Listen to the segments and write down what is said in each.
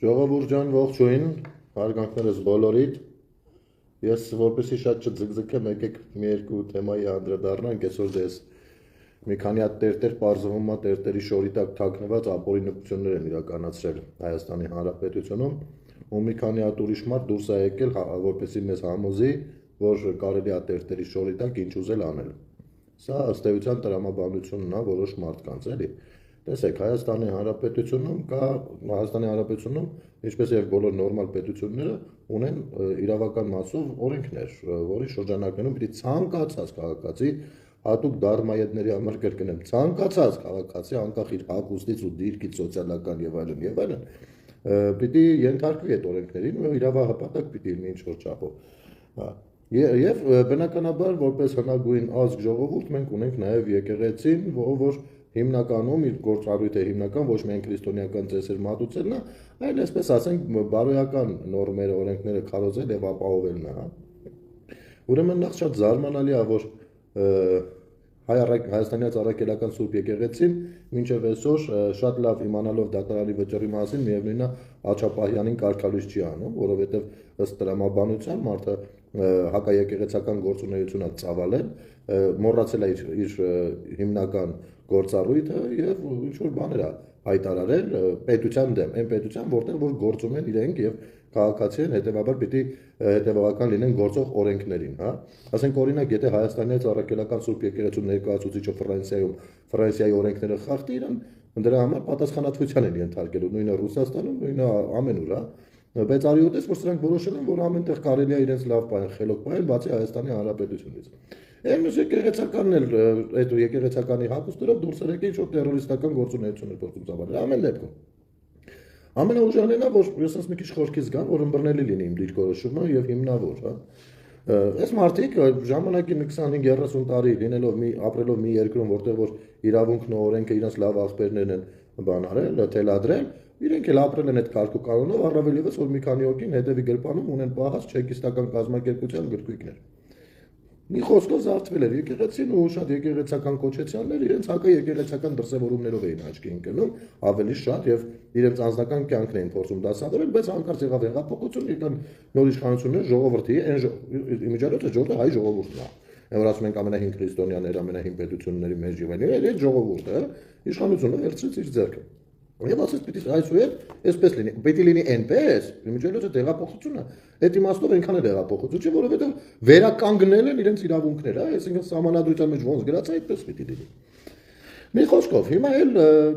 Ժողովուրդ ջան, ողջույն, հարգանքներս բոլորիդ։ Ես որպեսզի շատ չձգձգեմ, եկեք մի երկու թեմայի անդրադառնանք, այսօր դες մի քանի հատ տերտեր պարզվում է տերտերի շորի տակ թաքնված ապօրինություններ են իրականացրել Հայաստանի Հանրապետությունում, ու մի քանի հատ ուրիշ մարդ դուրս է եկել, որպեսզի մեզ համոզի, որ կարելի է տերտերի շորի տակ ինչ ուզել անել։ Սա ըստ էության տրամաբանությունն է որոշ մարդկանց, էլի։ Տեսեք, Հայաստանի Հանրապետությունում, ինչպես եւ բոլոր նորմալ պետությունները, ունեն իրավական մասով օրենքներ, որի շրջանակներում պիտի ցանկացած քաղաքացի, հատուկ դարմայետների համար կրկնեմ, ցանկացած քաղաքացի, անկախ իր հագուստից ու դիրքից, սոցիալական եւ այլն, պիտի ենթարկվի այդ օրենքներին ու իրավահպատակ պիտի լինի ինչ-որ չափով։ Եվ բնականաբար, որպես հնագույն ազգ ժողովուրդ, մենք ունենք նաեւ եկեղեցին, որ հիմնականում իր գործառույթը հիմնական ոչ միայն քրիստոնեական ծեսեր մատուցելն է, այլ այսպես ասենք բարոյական նորմերը, օրենքները քարոզել եւ ապահովելն է։ Ուրեմն նախ շատ զարմանալի է, որ Հայաստանյաց առաքելական Սուրբ եկեղեցին մինչև այսօր շատ լավ իմանալով դատարանի վճռի մասին միևնույնն է Աչապահյանին կարգալույս չի անում, որովհետև ըստ տրամաբանության մարդը հակաեկեղեցական գործունեություն է ծավալել, մոռացել է իր հիմնական գործառույթը եւ ինչ որ բաներ է հայտարարել պետության դեմ, այն պետության, որտեղ որ գործում են իրենք եւ քաղաքացիներն հետեւաբար պիտի հետեւական լինեն գործող օրենքներին, հա։ Ասենք օրինակ, եթե Հայաստանից առաքելական Սուրբ եկեղեցու ներկայացուցիչը Ֆրանսիայի օրենքները խախտի իրան, դրա համար պատասխանատվության են ենթարկելու, նույնը Ռուսաստանում, նույնը ամենուր, հա։ Բայց արի ուտես, որ սրանք որոշել են, որ ամենտեղ կարելի է իրենց լավ պահել, խելոք պահել, բացի Հայաստանի Հանրապետությունից։ Այնպես եկեղեցականն էլ այդ եկեղեցականի հագուստերով դուրս եկել ինչ-որ տերորիստական գործունեություն փոխում ծավալել։ Ամեն դեպքում։ Ամենաուժանելն է, որ ես ասեմ մի քիչ խորքից գամ, որ ըմբռնելի լինի իմ դիրքորոշումը եւ հիմնավոր, հա։ Այս մարդիկ ժամանակին 25-30 տարի լինելով ապրելով մի երկրում, որտեղ որ իրավունքն ու օրենքը իրենց լավ աղբերներն են բան արել, թելադրել, իրենք էլ ապրել են այդ կարգ ու կանոնով, առավել եւս որ մի քանի հոգին հետևի գրպանում ունեն պահած չեկիստական կազմակերպության գրքույկներ։ Մի խոսքով զարթվել էր եկեղեցին ու շատ եկեղեցական կոչեցյալներ իրենց հակաեկեղեցական դրսևորումներով էին աչքի ընկնում, ավելի շատ եւ իրենց անձնական կյանքն էին փորձում դասավորել, բայց հանկարծ եղավ հեղափոխություն, եկան նոր իշխանություններ, ժողովրդի, այն իմիջիալոց ժողովուրդը հայ ժողովուրդն է։ Որ ասում ենք ամենահին քրիստոնյաներ, ամենահին պետությունների մեջ եւ այլն, այդ ժողովուրդը իշխանությունը վերցրեց իր ձեռքը։ Եվ ասես պիտի այսուհետ այսպես լինի, պիտի լինի այնպես, իմիջիալոց տեղափոխությունը, այդ իմաստով այնքան է տեղափոխություն, չէ՞ որովհետեւ վերականգնել են իրենց իրավունքները, այսինքն սահմանադրության մեջ ոնց գրած է, այդպես պիտի լինի։ Մի խոսքով, հիմա էլ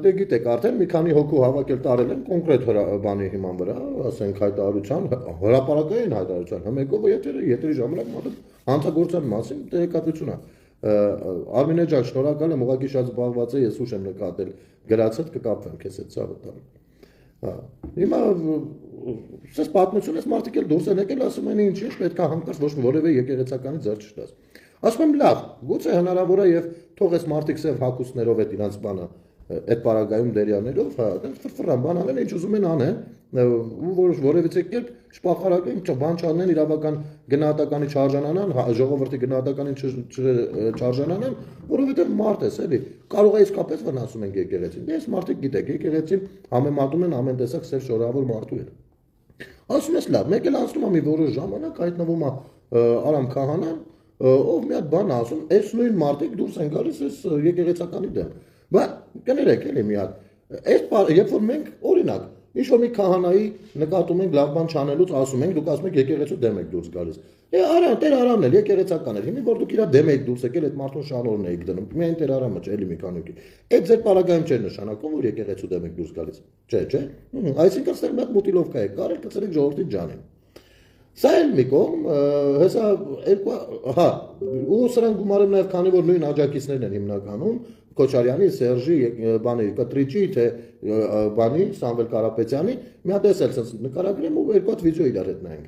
դե գիտեք, արդեն մի քանի հոգու հավաքել տարել են կոնկրետ բանի հիման վրա, ասենք հայտարարության, հրապարակային հայտարարության, հմեկով եթերի ժամանակ մոտ հանցագործության մասին տեղեկատվություն է։ Արմինե ջան, շնորհակալ եմ, ուղղակի շատ զբաղված է, ես ուշ եմ նկատել, գրածդ կկապվեմ քեզ հետ ցավը տամ։ Հիմա սես պատմություն ես մարդիկ էլ դուրս են եկել, ասում են ինչ պետք է հանկարծ ոչ որևէ եկեղեցականի ձեռ չտաս։ Ասում եմ լավ, գուցե հնարավոր է եւ թող այս մարդիկ սև հակուսներով այդ իրանց բանը այդ պարագայում դերյաներով, հա, ֆրֆրան բան անեն, ինչ ուզում են անեն, ու որևիցե կերպ շփախարակեն, բան չանեն, իրավական գնահատականի չարժանանան, ժողովրդի գնահատականին չարժանանան, որովհետև մարդ է, էլի, կարող է իսկապես վնասում են եկեղեցին։ Դες մարդիկ գիտեք, եկեղեցին համեմատում են ամեն տեսակ սև շորավոր մարդու հետ։ Ասում ես լավ, մեկ էլ անցնում է մի որոշ ժամանակ, հայտնվում է Արամ Քահանան, ով մի հատ բան ասում, այս նույն մարդիկ դուրս են գալիս այս եկեղեցականի դեմ։ Բայց կներեք էլի մի հատ, երբ որ մենք օրինակ ինչ որ մի քահանայի նկատում ենք լավ բան չանելուց ասում ենք, դուք ասում եք եկեղեցու դեմ եք դուրս գալիս։ Տեր Արամն էլ եկեղեցական էր, հիմա որ դուք իրա դեմ եք դուրս եկել, այդ մարդուն շանորն եք դնում։ Միայն Տեր Արամը չէ, էլի մի քանոքի։ Այդ ձեր պարագայում չէր նշանակում, որ եկեղեցու դեմ եք դուրս գալիս։ Չէ։ Այսինքն ստեղ մի հատ մուտիլովկա է կարել, կծրեք ժողովրդի ջանին։ Սա էլ մի կողմ, հեսա հա, ու սրանք գումարում նաև քանի որ նույն աջակիցներն են հիմնականում, Քոչարյանի, Սերժի, բանի, Կտրիչի, թե բանի, Սամվել Կարապետյանի, մի հատ էս էլ նկարագրեմ ու երկու հատ վիդեո իրար հետ նայենք։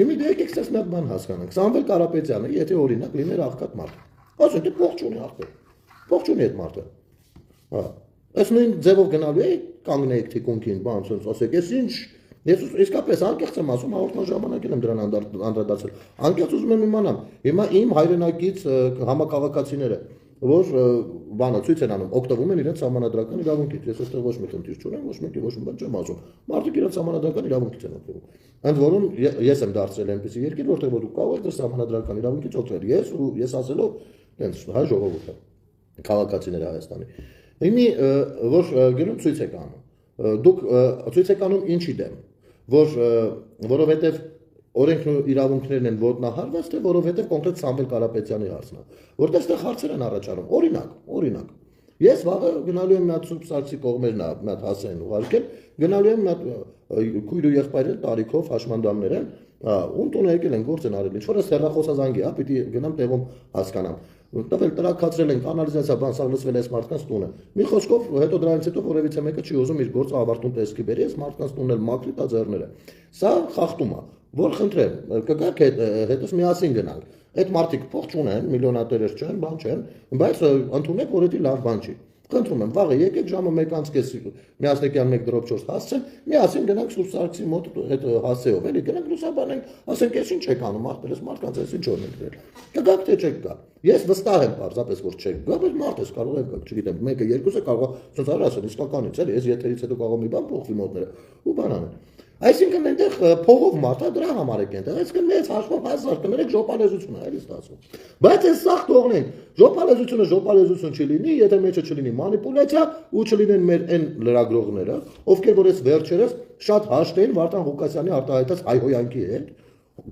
Հիմա դե եկեք սենց մի հատ բան հասկանանք։ Սամվել Կարապետյանը, եթե օրինակ լիներ աղքատ մարդ, ասենք դե փող չունի աղքատ, փող չունի այդ մարդը։ Հա, այս նույն ձևով գնալու է կանգնեիք թիկունքին, բան ասենք, ասեք, ես ինչ Ես իսկապես անկեղծ եմ ասում, հաղորդման ժամանակ եմ դրան անդրադարձել։ Անկեղծ ուզում եմ իմանամ, հիմա իմ հայրենակից համակարգացիները որ բանը ցույց են անում, օգտվում են իրենց համանդրական իրավունքից։ Ես այստեղ ոչ մի խնդիր չունեմ, ոչ մեկի ոչ մի բան չեմ ասում։ Մարդիկ իրենց համանդրական իրավունքից են օգտվում։ Ընդ որում ես եմ դարձել այնպեսի երկիր, որտեղ որ դու կարող ես դրս համանդրական իրավունքից օգտվել։ Ես ասելով այնց հայ ժողովուրդը, քաղաքացիները Հայաստանի։ Հիմի որ գնում ցույց եք անում։ Դուք ցույց եք անում ինչի դեմ, որովհետև օրենքն ու իրավունքներն են ոտնահարված, թե որովհետև կոնկրետ Սամվել Կարապետյանի հարցն է, որտեղ այստեղ հարցեր են առաջանում։ Օրինակ, ես վաղը գնալու եմ մի հատ Սուրբ Սարգսի կողմերն մի հատ հասցեն ուղարկել, գնալու եմ մի հատ քույր ու եղբայրեր տարիքով հաշմանդամներ են, ում տունը եկել են գործ են արել, ինչ որ էս հեռախոսազանգի, պիտի գնամ տեղում հասկանամ։ Տվել տրակացրել են, կանալիզացիա բան սա լցվել է մարդկանց տունը։ Մի խոսքով հետո դրանից հետո որևիցե մեկը չի ուզում իր գործը ավարտուն տեսքի բերի, այս մարդկանց տունն էլ մաքրի տա ձեռները։ Սա խախտում է, որ խնդրեմ, կգաք հետս միասին գնանք։ Այդ մարդիկ փող չունեն, միլիոնատերեր չեն, բան չեն, բայց ընդունեք, որ դա լավ բան չի։ Խնդրում եմ, վաղը եկեք ժամը 1:30 միասնիկյան 1:4 հասցեն, միասին գնանք Սուրբ Սարգսի մոտ այդ հասցեով, էլի գնանք լուսաբանենք, ասենք ես ինչ եք անում, ախպերս մարդկանց էս ինչ օրն եք դրել։ Կգաք թե չեք գա։ Ես վստահ եմ պարզապես որ չեք գա, բայց մարդ էս կարող է գա, չգիտեմ, մեկը երկուսը կարող է ոնց արած են իսկականից, էլի, ես եթերից հետո կարող մի բան փոխվի մոտները ու բան անեն։ Այսինքն այնտեղ փողով մարդը դրա համար եք այնտեղ, այսինքն մեծ հաշվով 1000 կներեք ժոպալեզություն է, էլի ստացվում։ Բայց այս սաղ թողնենք, ժոպալեզությունը ժոպալեզություն չի լինի, եթե մեջը չլինի մանիպուլյացիա ու չլինեն մեր այն լրագրողները, ովքեր որ այս վերջերս շատ հաշտ էին Վարդան Ղուկասյանի արտահայտած հայհոյանքի հետ,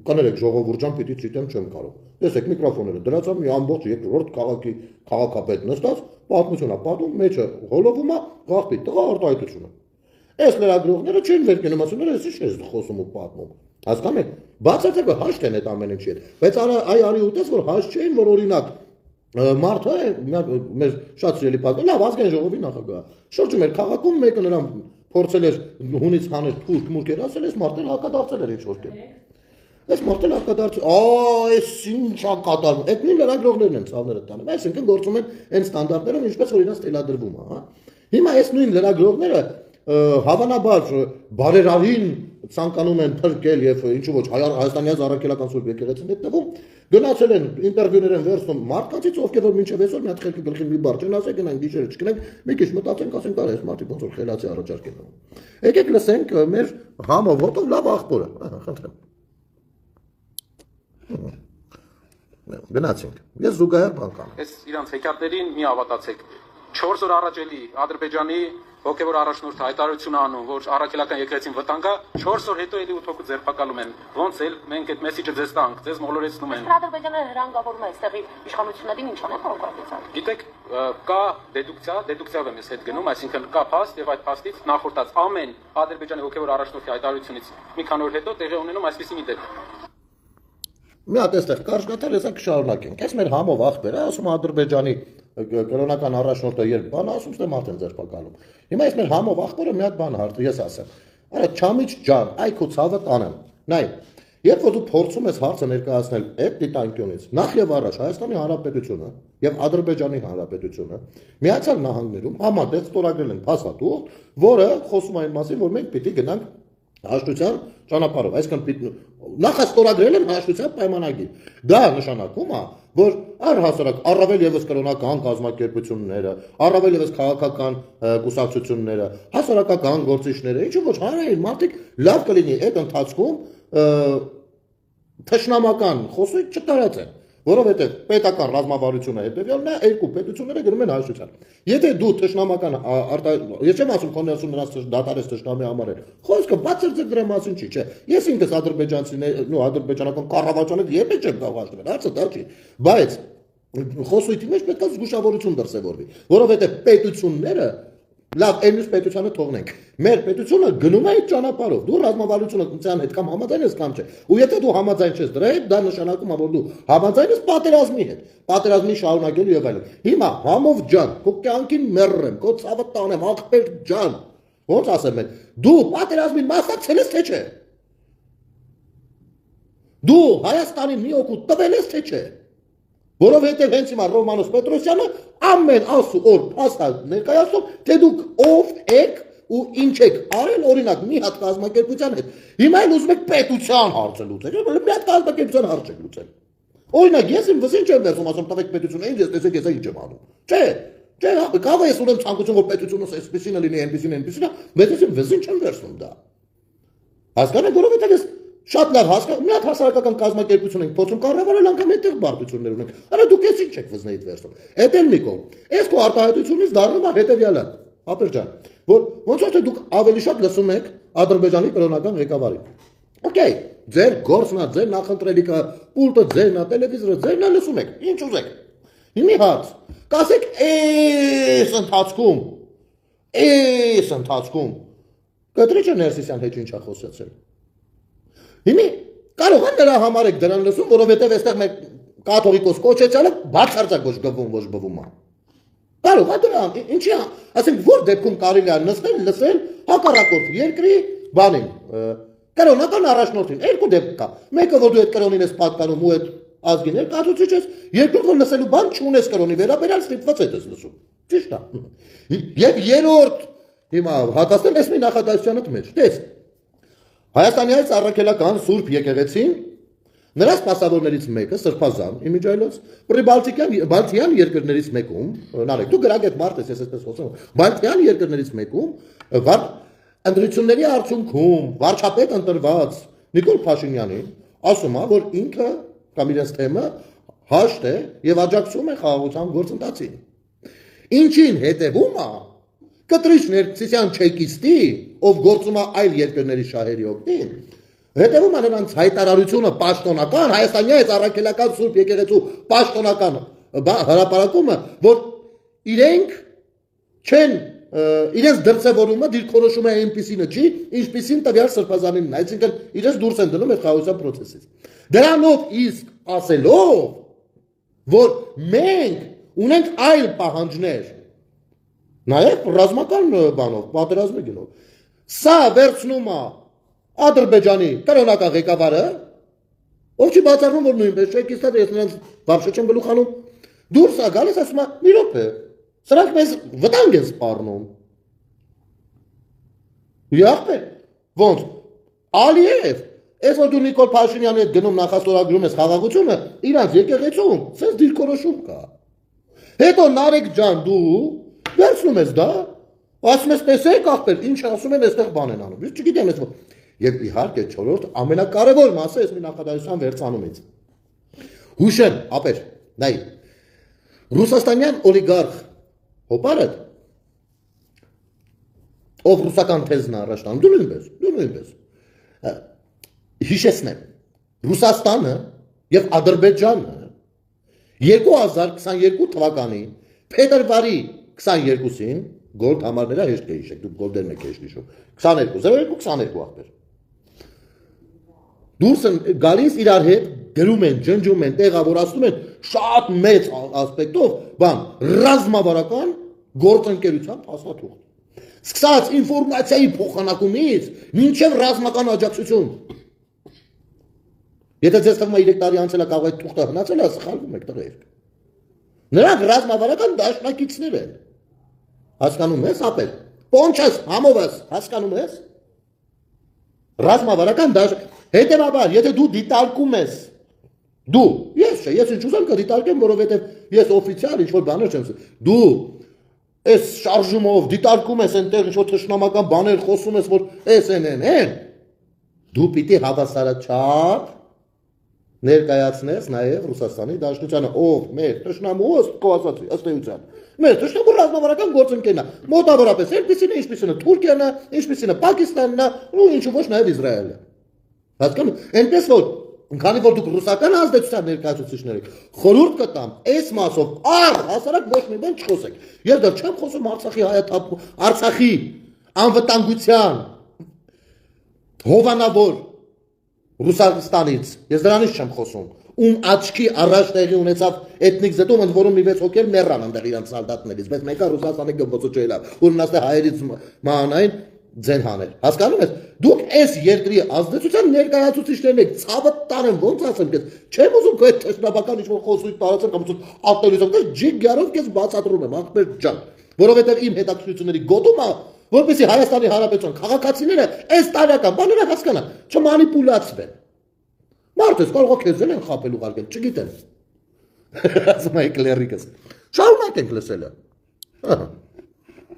կներեք ժողովուրդ ջան, պիտի ցիտեմ չեմ կարող։ Տեսեք միկրոֆոնները դրած եմ մի ամբողջ երկրորդ քաղաքի քաղաքապետ նստած, պատմություն է պատում, մեջը հոլովում է, գաղտնի տղա արտահայտությունը։ Այս լրագրողները չեն վերկենում, ասում են, ես ինչ խոսում ու պատմում։ Հասկանում եք, բացարձակ հաշտ են այդ ամեն ինչի հետ։ Բայց արի ուտես, որ հաշտ չէին, որ օրինակ մարդը մեր շատ սիրելի պատմում, լավ ազգային ժողովի նախագահ։ Շրջում էր քաղաքում մեկը նրան փորձել էր հունից հանել թուրք մուրքեր, ասել էս մարդը հակադարձել էր ինչ-որ կերպ։ Այս մարդը հակադարձել, այս ինչ է կատարվում։ Այդ նույն լրագրողներն են ցավները տանում։ Այսինքն գործում են այն ստանդարտներով, ինչպես որ իրենց թելադրվում է, հա։ Հիմա այս նույն լրագրողները հավանաբար բարերարին ցանկանում են փրկել եւ ինչու ոչ հայաստանյան առաքելական Սուրբ եկեղեցին հետևում գնացել են ինտերվյուներ են վերցնում մարդկանցից ովքեր որ մինչեւ այսօր մի հատ խելքի գլխին մի բառ չեն ասել գնանք գիշերը չգնանք մի քիչ մտածենք ասենք արես մարդիկ ոնց որ խելացի առաջարկեն եկեք լսենք մեր համով ոտով լավ աղբորը խնդրեմ գնացինք ես զուգահեռ բան կանեմ Ես իրանց հեքիաթներին մի հավատացեք 4 օր առաջ էլի Ադրբեջանի հոգևոր առաջնորդը հայտարարություն անում, որ առաքելական եկեղեցին վտանգ է, 4 օր հետո էլի 8 հոգու ձերբակալում են։ Ոնց էլ մենք այդ մեսիջը ձեզ տանք, ձեզ մոլորեցնում են։ Ադրբեջանը հրանգավորում է այստեղի իշխանություններին ինչ անեն կոնկրետացիա։ Գիտեք, կա դեդուկցիայով եմ ես հետ գնում, այսինքն կա փաստ եւ այդ փաստից նախորդած ամեն Ադրբեջանի հոգևոր առաջնորդի հայտարարությունից մի քանի օր հետո տեղի ունենում այսպիսի մի դեպք։ Մի հատ էստեղ կարճատել հեսա կշարունակենք։ Այս մեր համով ախպերը ասում Ադրբեջանի կրոնական առաջնորդը երբ բան ասում, ստե մարդ են ձերբակալում։ Հիմա այս մեր համով ախպերը մի հատ բան հարց ես ասեմ։ Արա չամիչ ջան, այ քո ցավը տանեմ։ Նայ, երբ որ դու փորձում ես հարցը ներկայացնել այդ դիտանկյունից, նախ եւ առաջ Հայաստանի Հանրապետությունը եւ Ադրբեջանի Հանրապետությունը Միացյալ Նահանգներում համատեղ ստորագրել են փաստաթուղթ, որը խոսում է այն մասին, որ մենք պիտի գնանք հաշտության ճանապարհով, այսինքն նախաստորագրել են հաշտության պայմանագիր։ Դա նշանակում է, որ առհասարակ առավել եւս կրոնական կազմակերպությունները, առավել եւս քաղաքական կուսակցությունները, հասարակական գործիչները, ինչու ոչ հանրային մարդիկ լավ կլինի այդ ընթացքում թշնամական խոսույթ չտարածեն, որովհետեւ պետական ռազմավարությունը հետեւյալն է, երկու պետությունները գնում են հաշտության։ Եթե դու թշնամական ես չեմ ասում կոներսում նրանց դատարես թշնամի համար է։ Խոսքը բացարձակ դրա մասին չի, չէ։ Ես ինքս ադրբեջանցիներ, ադրբեջանական կառավարությունը երբեք չեմ կարող հաշտվել, հարցը դա չի։ Բայց խոսույթի մեջ պետք է զգուշավորություն դրսևորվի, որովհետեւ պետությունները լավ այնպես պետությանը թողնենք։ Մեր պետությունը գնում է այդ ճանապարհով։ Դու ռազմավարությունը ցան հետ կամ համաձայն ես կամ չէ։ Ու եթե դու համաձայն չես դրա հետ, դա նշանակում է որ դու համաձայն ես պատերազմի հետ։ Պատերազմի շարունակելու եւ այլն։ Հիմա համով ջան, քո կյանքին մեռրեմ, քո ցավը տանեմ, աղբեր ջան։ Ոնց ասեմ են, դու պատերազմին մասնակցել ես թե չէ։ Դու Հայաստանին մի օգուտ տվել ես թե չէ։ Որովհետև հենց հիմա Ռոմանոս Պետրոսյանը ամեն ասու օր փաստա ներկայացնում, թե դուք ով եք ու ինչ եք արել, օրինակ մի հատ կազմակերպության հետ։ Հիմա էլ ուզում եք պետության հարցը լուծել, մի հատ կազմակերպության հարց եք լուծել։ Օրինակ ես իմ վզին չեմ վերցում, ասում տվեք պետությունը, ինձ տեսեք ես ինչ եմ անում։ Չէ, չէ, կարող է ես ունեմ ցանկություն, որ պետությունս այսպեսին լինի, այնպեսին, բայց ես իմ վզին չեմ վերցնում դա։ Հասկանաք, որովհետև ես շատ լավ հասկանում, մի հատ հասարակական կազմակերպություն ենք փորձում կառավարել, անգամ այդտեղ բարդություններ ունենք։ Արա դուք ես ինչ եք վզնեիդ վերցնում։ Էդ էլ մի կողմ։ Այս քո արտահայտությունից դառնում է հետևյալը, ապեր ջան, որ ոնց որ թե դուք ավելի շատ լսում եք Ադրբեջանի կրոնական ղեկավարին։ Okay, ձեր գործն է, ձեր նախընտրելիքը, պուլտը ձերն է, տելևիզորը ձերն է, լսում եք, ինչ ուզեք։ Հիմի հաց, կասեք, էս ընթացքում Կտրիչը Ներսիսյան հետ ինչա խոսեցել։ Հիմի կարող է նրա համար եք դրան լսում, որովհետև այստեղ մեկ կաթողիկոս կոչեցյալը բացարձակ ոչ գվում, ոչ բվում է։ Կարող է դրան, ինչի է, ասենք որ դեպքում կարելի է նստել, լսել հակառակորդ երկրի բանին, կրոնական առաջնորդին, երկու դեպք կա։ Մեկը որ դու այդ կրոնին ես պատկանում ու այդ ազգին ներկայացուցիչ ես, երկրորդ որ լսելու բան չունես կրոնի վերաբերյալ ստիպված ես լսում։ Ճիշտ է։ Եվ երրորդ հիմա հատասել ես մի նախադասությունդ մեջ։ Տես։ Հայաստանի այս առաքելական Սուրբ եկեղեցին նրա սպասավորներից մեկը Սրբազան Իմիջայլոց Բալթյան երկրներից մեկում, նարեկ դու գրագետ մարդ ես այսպես խոսում, Բալթյան երկրներից մեկում ընտրությունների արդյունքում վարչապետ ընտրված Նիկոլ Փաշինյանին ասում է, որ ինքը կամ իրենց թեմը հաշտ է եւ աջակցում է խաղաղության գործընթացին։ Ինչին հետևում է Կտրիչ Ներսիսյան չեկիստի, ով գործում է այլ երկրների շահերի օգտին, հետևում է նրանց հայտարարությունը պաշտոնական, Հայաստանի այս առաքելական Սուրբ եկեղեցու պաշտոնական հրապարակումը, որ իրենք չեն իրենց դրսևորումը դիրքորոշում է այնպիսինը չի, ինչպիսին տվյալ Սրբազանինն է, այսինքն իրենց դուրս են դնում այդ խաղաղության process-ից։ Դրանով իսկ ասելով, որ մենք ունենք այլ պահանջներ, նաև ռազմական բանով, պատերազմի գնով։ Սա վերցնում է Ադրբեջանի կրոնական ղեկավարը, ով չի բացառում, որ նույնպես չեկիստա ես նրանց բաբշե չեմ գլուխ անում, դուրս է գալիս ասում է՝ մի րոպե, սրանք մեզ վտանգ են սպառնում։ Յախպե, ոնց, Ալիև, այս որ դու Նիկոլ Փաշինյանի հետ գնում նախաստորագրում ես խաղաղությունը, իրանց եկեղեցում, սենց դիրքորոշում կա։ Հետո Նարեկ ջան դու վերցնում ես դա, ասում ես տեսեք ախպեր, ինչ ասում են այստեղ բան են անում։ Ես չգիտեմ ես որ եւ իհարկե չորրորդ ամենակարևոր մասը էս մի նախադասության վերցանումից։ Հուշեն, ապեր, նայ։ Ռուսաստանյան օլիգարխ հոպարը ով ռուսական թեզն առաջ տանում, դու նույնպես։ Հիշեցնեմ, Ռուսաստանը եւ Ադրբեջանը 2022 թվականի փետրվարի 22-ին գոլդ համարները հեշտ կհիշեք, դուք գոլդերն եք հեշտ հիշում, 22 ախպեր։ Դուրս են գալիս իրար հետ, գրում են, ջնջում են, տեղավորացնում են շատ մեծ ասպեկտով, բան, ռազմավարական գործընկերության փաստաթուղթ։ Սկսած ինֆորմացիայի փոխանակումից մինչև ռազմական աջակցություն։ Եթե ձեզ թվում է 3 տարի անցել է կարող այդ թուղթը հնացել է, սխալվում եք տղերք։ Նրանք ռազմավարական դաշնակիցներ են։ Հասկանում ես, ապեր։ Պոնչես, համովես, հասկանում ես։ Ռազմավարական հետևաբար, եթե դու դիտարկում ես, դու, ես չէ, ես ինչ ուզեմ կդիտարկեմ, որովհետև ես օֆիցիալ ինչ-որ բաներ չեմ ասում, դու այս շարժումով դիտարկում ես այնտեղ ինչ-որ թշնամական բաներ խոսում ես, որ էս են, դու պիտի հավասարաչափ ներկայացնես նաև Ռուսաստանի Դաշնությանը, ով մեր թշնամու ըստ ասացի, ըստ էության, մեր թշնամու ռազմավարական գործընկերն է, մոտավորապես այնպիսին է, ինչպիսին է Թուրքիան է, ինչպիսին է Պակիստանն է, ու ինչու ոչ նաև Իսրայելը։ Հասկանում, այնպես որ քանի որ դուք ռուսական ազդեցության ներկայացուցիչներ եք, խորհուրդ կտամ, այս մասով հասարակ ոչ մի բան չխոսեք։ Ես դեռ չեմ խոսում Արցախի անվտանգության հովանավոր Ռուսաստանից, ես դրանից չեմ խոսում, ում աչքի առաջ տեղի ունեցավ էթնիկ զտում, ընդ որում մի 6 հոգեր մեռան այնտեղ իրանց սալդատներից, բայց մեկը Ռուսաստանի գմբոցը չելա, որ նստե հայերից մանային ձեն հանել։ Հասկանում ես, դուք այս երկրի ազդեցության ներկայացուցիչներն եք, ցավը տանեմ, ոնց ասեմ քեզ, չեմ ուզում քո այդ թշնամական ինչ-որ խոսույթ տարածել կամ ատելություն, ջիգարով քեզ բացատրում եմ, ախպեր ջան, որովհետև իմ հետաքրքրությունների գոտումը որպեսզի Հայաստանի Հանրապետության քաղաքացիները այս տարական բաները հասկանան, չմանիպուլացվեն։ Մարդես կարող է քեզ են խապել ուղարկել, չգիտեմ։ Ասում է կլերիկս։ Շարունակենք լսելը։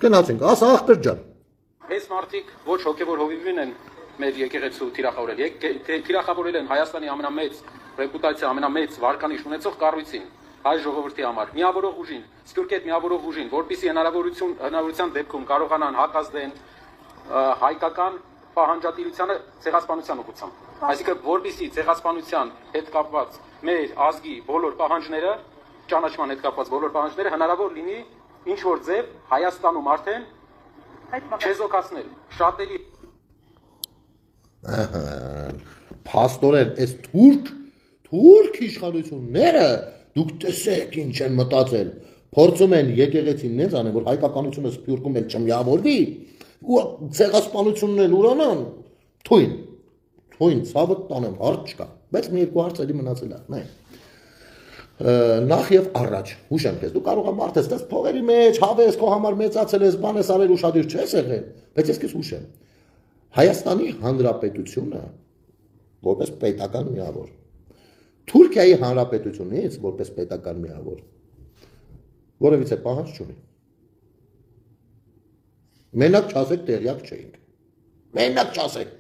Գնացինք, ասա ախպեր ջան։ Այս մարդիկ ոչ հոգևոր հովիվին են մեր եկեղեցու թիրախավորել։ Թիրախավորել են Հայաստանի ամենամեծ ռեպուտացիա, ամենամեծ վարկանիշ ունեցող կառույցին, հայ ժողովրդի համար, միավորող ուժին, սփյուռքետ միավորող ուժին, որպեսզի հնարավորության դեպքում կարողանան հակազդեն հայկական պահանջատիրությանը ցեղասպանության ուղղությամբ։ Այսինքն որպեսզի ցեղասպանության հետ կապված մեր ազգի բոլոր պահանջները, ճանաչման հետ կապված բոլոր պահանջները հնարավոր լինի ինչ որ ձև Հայաստանում արդեն չեզոքացնել, շատերի Փաստորեն այս թուրք իշխանությունները դուք տեսեք ինչ են մտածել, փորձում են եկեղեցին նենց անեն, որ հայկականությունը սփյուռքում էլ չմիավորվի, ու ցեղասպանությունն էլ ուրանան, թույն, ցավը տանեմ, հարց չկա, բայց մի երկու հարց էլի մնացել է, նայ։ Նախ եւ առաջ, հուշեմ քեզ, դու կարող ես մարդես, դες փողերի մեջ, հավես քո համար մեծացել ես, բան ես արել ուշադիր չես եղել, բայց ես քեզ հուշեմ։ Հայաստանի Հանրապետությունը որպես պետական միավոր, Թուրքիայի Հանրապետությունից որպես պետական միավոր, որևիցե պահանջ չունի։ Մենակ չասեք տեղյակ չէինք։ Մենակ չասեք։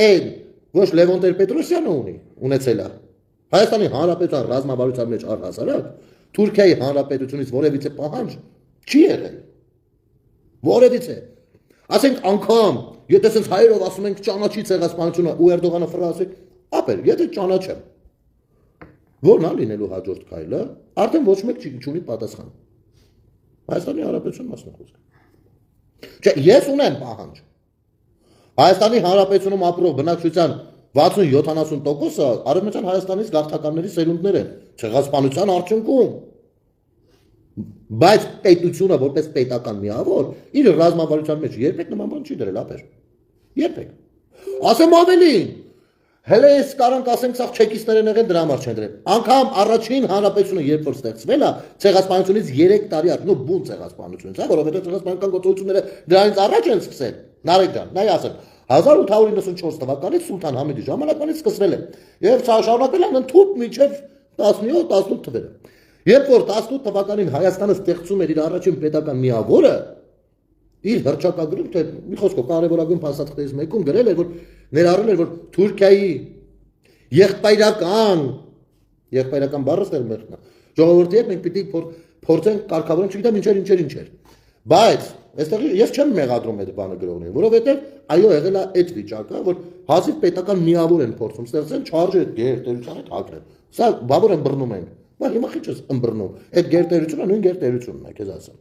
Այն ոչ Լևոն Տեր-Պետրոսյանը ունեցել է Հայաստանի Հանրապետության ռազմավարության մեջ առհասարակ Թուրքիայի Հանրապետությունից որևիցե պահանջ չի եղել։ Որևիցե։ Ասենք անգամ, եթե sense հայերով ասում ենք ճանաչի ցեղասպանությունը ու Էրդողանը ֆրազը, ապեր, եթե ճանաչեմ, որն է լինելու հաջորդ քայլը, արդեն ոչ մեկ չունի պատասխան։ Հայաստանի Հանրապետության մասնակցություն։ Չէ, ես ունեմ պահանջ։ Հայաստանի Հանրապետությունում ապրող բնակչության 60-70%-ը Արևմտյան Հայաստանից գաղթականների սերունդներ են, ցեղասպանության արդյունքում։ Բայց պետությունը որպես պետական միավոր իր ռազմավարության մեջ երբեք նման բան չի դրել, ապեր։ Երբեք։ Ասեմ ավելին, հələ ես կարանք ասենք սա չեկիստներ են եղել դրա համար չեն դրել։ Անկամ առաջին հանրապետությունը երբ որ ստեղծվել է, ցեղասպանությունից 3 տարի առաջ, բուն ցեղասպանությունից, հա, որովհետև ցեղասպանական գործողությունները դրանից առաջ են սկսել։ Նարեկ ջան, նայ ասեմ, 1894 թվականից Սուլթան Համեդի ժամանակվանից սկսվել է եւ շարունակվել են ընդհուպ մինչեւ 17-18 թվերը։ Երբ որ 18 թվականին Հայաստանը ստեղծում էր իր առաջին պետական միավորը, իր հռչակագրում թե մի խոսքով կարևորագույն փաստաթղթերից մեկում գրել էր, որ ներառել էր, որ Թուրքիայի եղբայրական բառը ստերմերն է։ Ժողովրդի հետ մենք պիտի փորձենք կարգավորենք, չգիտեմ ինչեր։ Բայց այստեղ ես չեմ մեղադրում այդ բանը գրողներին, որովհետև այո եղել է այդ վիճակը, որ հազիվ պետական միավոր են փորձում ստեղծել, չարժե այդ գերտերության հետ հակրել։ Սա բաբոր ըմբռնում ենք։ Բայց հիմա քիչ ես ըմբռնում։ Այդ գերտերությունը նույն գերտերությունն է, քեզ ասեմ։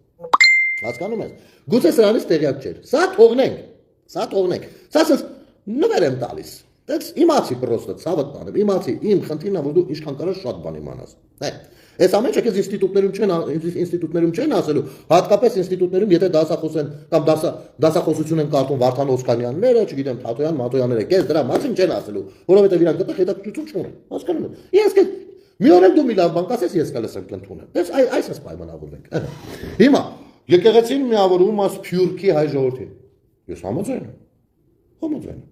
Հասկանում ես։ Գուցե սրանից տեղյակ չէր։ Սա թողնենք։ Սա ասես նվեր եմ տալիս։ Դες իմացի պրոստը ցավը տանեմ, իմացի, իմ խնդիրն է, որ դու ինչքան կարաս շատ բան իմանաս։ Հե։ Այս ամենը քեզ ինստիտուտներում չեն ասելու, հատկապես ինստիտուտներում, եթե դասախոս են կամ դասախոսություն են կարդում Վարդան Օսկանյանները, չգիտեմ, Թաթոյան, Մատոյանները, քեզ դրա մասին չեն ասելու, որովհետև իրանք այդտեղ հետաքրքրություն չունեն։ Հասկանում ես։ Ես քեզ մի օր դու մի լավ բան կասես, ես կլսեմ կընդունեմ։ Դες այս պայմանավորվենք։ Հիմա եկեղեցին միավորում է Սփյուռքի հայ ժողովրդին։ Ես համաձայն եմ։